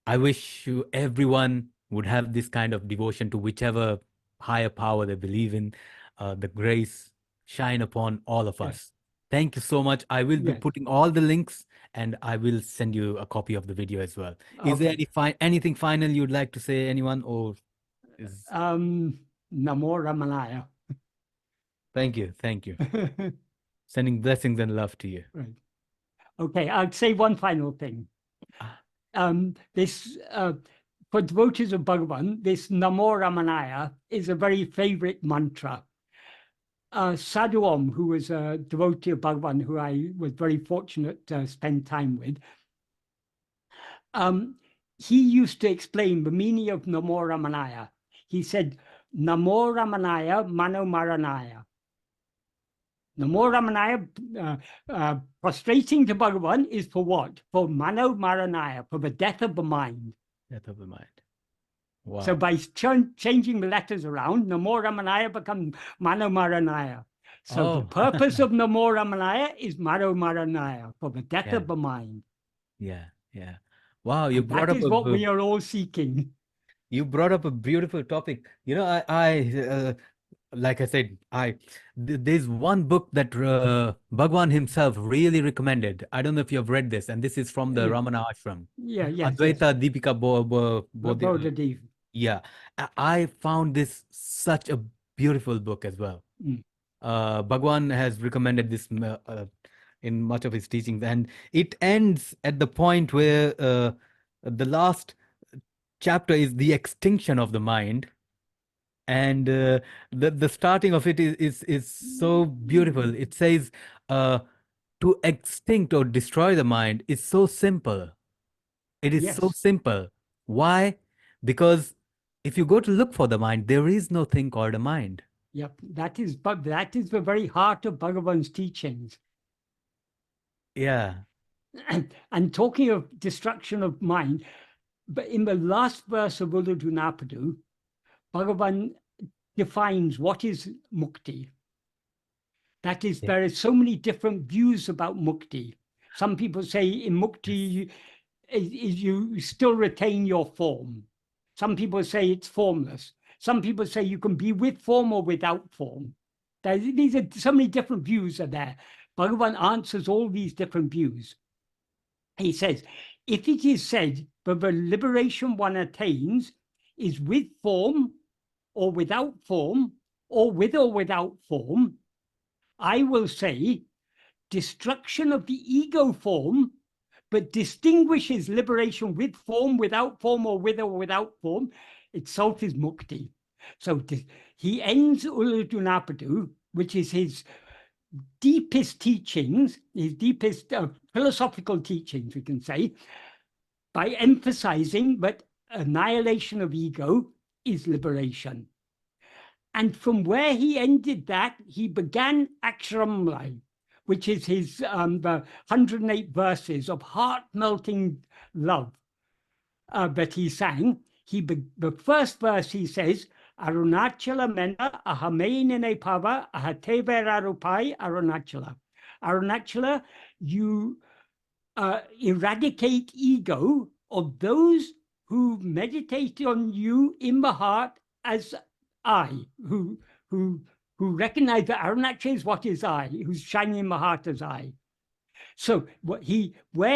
A: I wish you everyone would have this kind of devotion to whichever higher power they believe in. The grace shine upon all of
B: Yes.
A: us. Thank you so much. I will be
B: Yes.
A: putting all the links, and I will send you a copy of the video as well. Is there
B: Okay.
A: anything final you'd like to say, anyone, or is?
B: Namo Ramanaya.
A: Thank you, thank you. Sending blessings and love to you.
B: Right. Okay, I'll say one final thing.
A: Ah,
B: This for devotees of Bhagavan, this Namo Ramanaya is a very favorite mantra. Sadhu Om, who was a devotee of Bhagavan, who I was very fortunate to spend time with, he used to explain the meaning of Namo Ramanaya. He said, Namo Ramanaya Mano Maranaya. Namo Ramanaya, prostrating to Bhagavan is for what? For Mano Maranaya, for the death of the mind.
A: death of the mind.
B: So
A: Wow.
B: by changing the letters around, Namo Ramanaya becomes Mano Maranaya. So the
A: Oh,
B: purpose of Namo Ramanaya is Mano Maranaya, for the death
A: yeah,
B: of the mind.
A: yeah, yeah. Wow,
B: And that is what we are all seeking.
A: you brought up a beautiful topic. You know, like I said, there's one book that Bhagwan himself really recommended. I don't know if you have read this, and this is from the
B: Yeah,
A: Ramana ashram.
B: yeah, yes, yes.
A: Advaita Deepika
B: Bodhi.
A: yeah. I found this such a beautiful book as well.
B: Mm.
A: Bhagwan has recommended this in much of his teachings, and it ends at the point where the last chapter is the extinction of the mind, and the starting of it is so beautiful. It says, uh, to extinct or destroy the mind is so simple. It is so
B: Yes,
A: simple. Why? Because if you go to look for the mind, there is no thing called a mind.
B: yep. But that is the very heart of Bhagavan's teachings.
A: Yeah.
B: And talking of destruction of mind, but in the last verse of Ulladu, Bhagavan defines what is mukti. That is,
A: Yeah.
B: there are so many different views about mukti. Some people say in mukti, you still retain your form. Some people say it's formless. Some people say you can be with form or without form. These are so many different views are there. Bhagavan answers all these different views. He says, if it is said that the liberation one attains is with form or without form, or with or without form, I will say destruction of the ego form, but distinguishes liberation with form, without form, or without form, itself is mukti. So he ends Ulladu, which is his deepest teachings, his deepest philosophical teachings, we can say, by emphasizing that annihilation of ego is liberation. And from where he ended that, he began Aksharamlai, which is his the 108 verses of heart-melting love that he sang. The first verse he says, Arunachala mena ahamenene pava ahateverarupai Arunachala. Arunachala, you eradicate ego of those who meditate on you in the heart as I, who recognize that Arunachala is what is I, who's shining in the heart as I. So where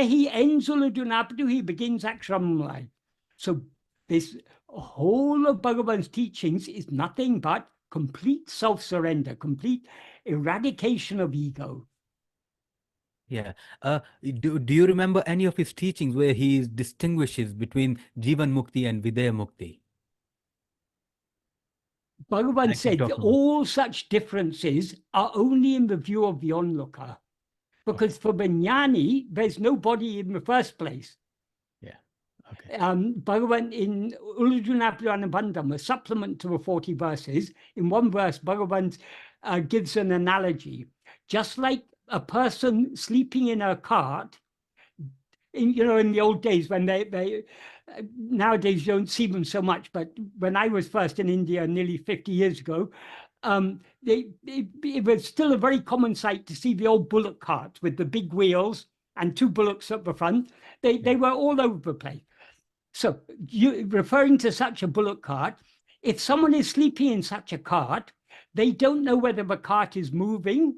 B: he ends Ulladu, he begins Aksharamlai. So this whole of Bhagavan's teachings is nothing but complete self-surrender, complete eradication of ego.
A: Yeah. Do you remember any of his teachings where he distinguishes between Jivan Mukti and Vidya Mukti?
B: Bhagavan
A: Like he
B: said
A: talked about.
B: all such differences are only in the view of the onlooker. Because for the jnani, there's no body in the first place.
A: Yeah. Okay.
B: Bhagavan in Urjunapyanabandham, a supplement to the 40 verses, in one verse, Bhagavan gives an analogy. Just like a person sleeping in a cart, in the old days when they nowadays you don't see them so much, but when I was first in India nearly 50 years ago, it was still a very common sight to see the old bullock carts with the big wheels and two bullocks at the front. They were all over the place. So you referring to such a bullock cart, if someone is sleeping in such a cart, they don't know whether the cart is moving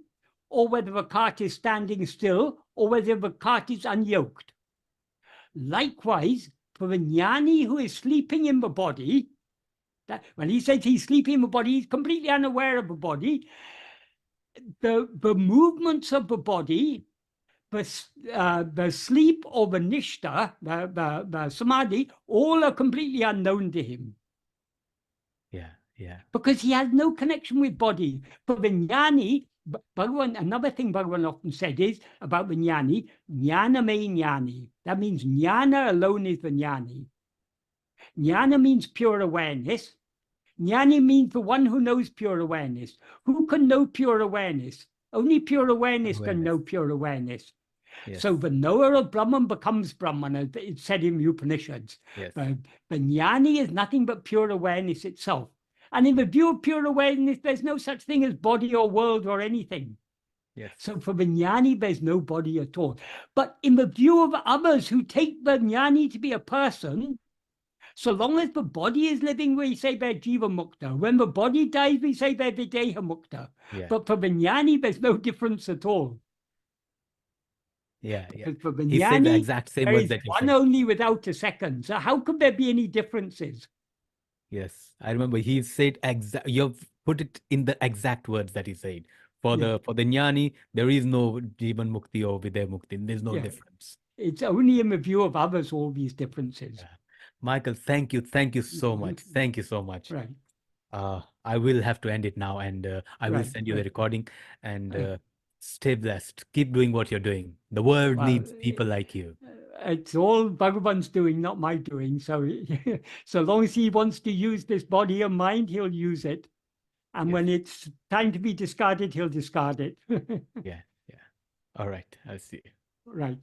B: or whether the cart is standing still or whether the cart is unyoked. Likewise, for the jnani who is sleeping in the body, that when he says he's sleeping in the body, he's completely unaware of the body. The movements of the body, the sleep or the nishta, the samadhi, all are completely unknown to him.
A: Yeah, yeah.
B: Because he has no connection with body. For the jnani, Bhagavan, another thing Bhagavan often said is about the jnani, jnana me jnani. That means jnana alone is the jnani. Jnana means pure awareness. Jnani means the one who knows pure awareness. Who can know pure awareness? Only pure awareness can know pure awareness.
A: Yes.
B: So the knower of Brahman becomes Brahman, as it's said in the Upanishads.
A: Yes.
B: The jnani is nothing but pure awareness itself. And in the view of pure awareness, there's no such thing as body or world or anything.
A: Yes.
B: So for the jnani, there's no body at all. But in the view of others who take the jnani to be a person, so long as the body is living, we say they're jiva mukta. When the body dies, we say they're videha mukta.
A: Yeah.
B: But for the jnani, there's no difference at all.
A: Yeah, yeah.
B: Because for the
A: He said the
B: jnani,
A: exact same
B: there
A: words
B: is
A: that you
B: one
A: said.
B: only without a second. So how could there be any differences?
A: Yes, I remember he said exact. You've put it in the exact words that he said. For
B: Yeah.
A: the jnani, there is no jivan mukti or vidya mukti. There's no
B: Yeah.
A: difference.
B: It's only in the view of others, all these differences.
A: Yeah. Michael, thank you so much. Thank you so much.
B: Right.
A: I will have to end it now, and I will
B: Right.
A: send you the
B: Right.
A: recording. And stay blessed. Keep doing what you're doing. The world
B: Well,
A: needs people like you.
B: it's all Bhagavan's doing, not my doing. So, so long as he wants to use this body and mind, he'll use it. And
A: Yes.
B: when it's time to be discarded, he'll discard it.
A: Yeah, yeah. All right. I'll see you.
B: Right.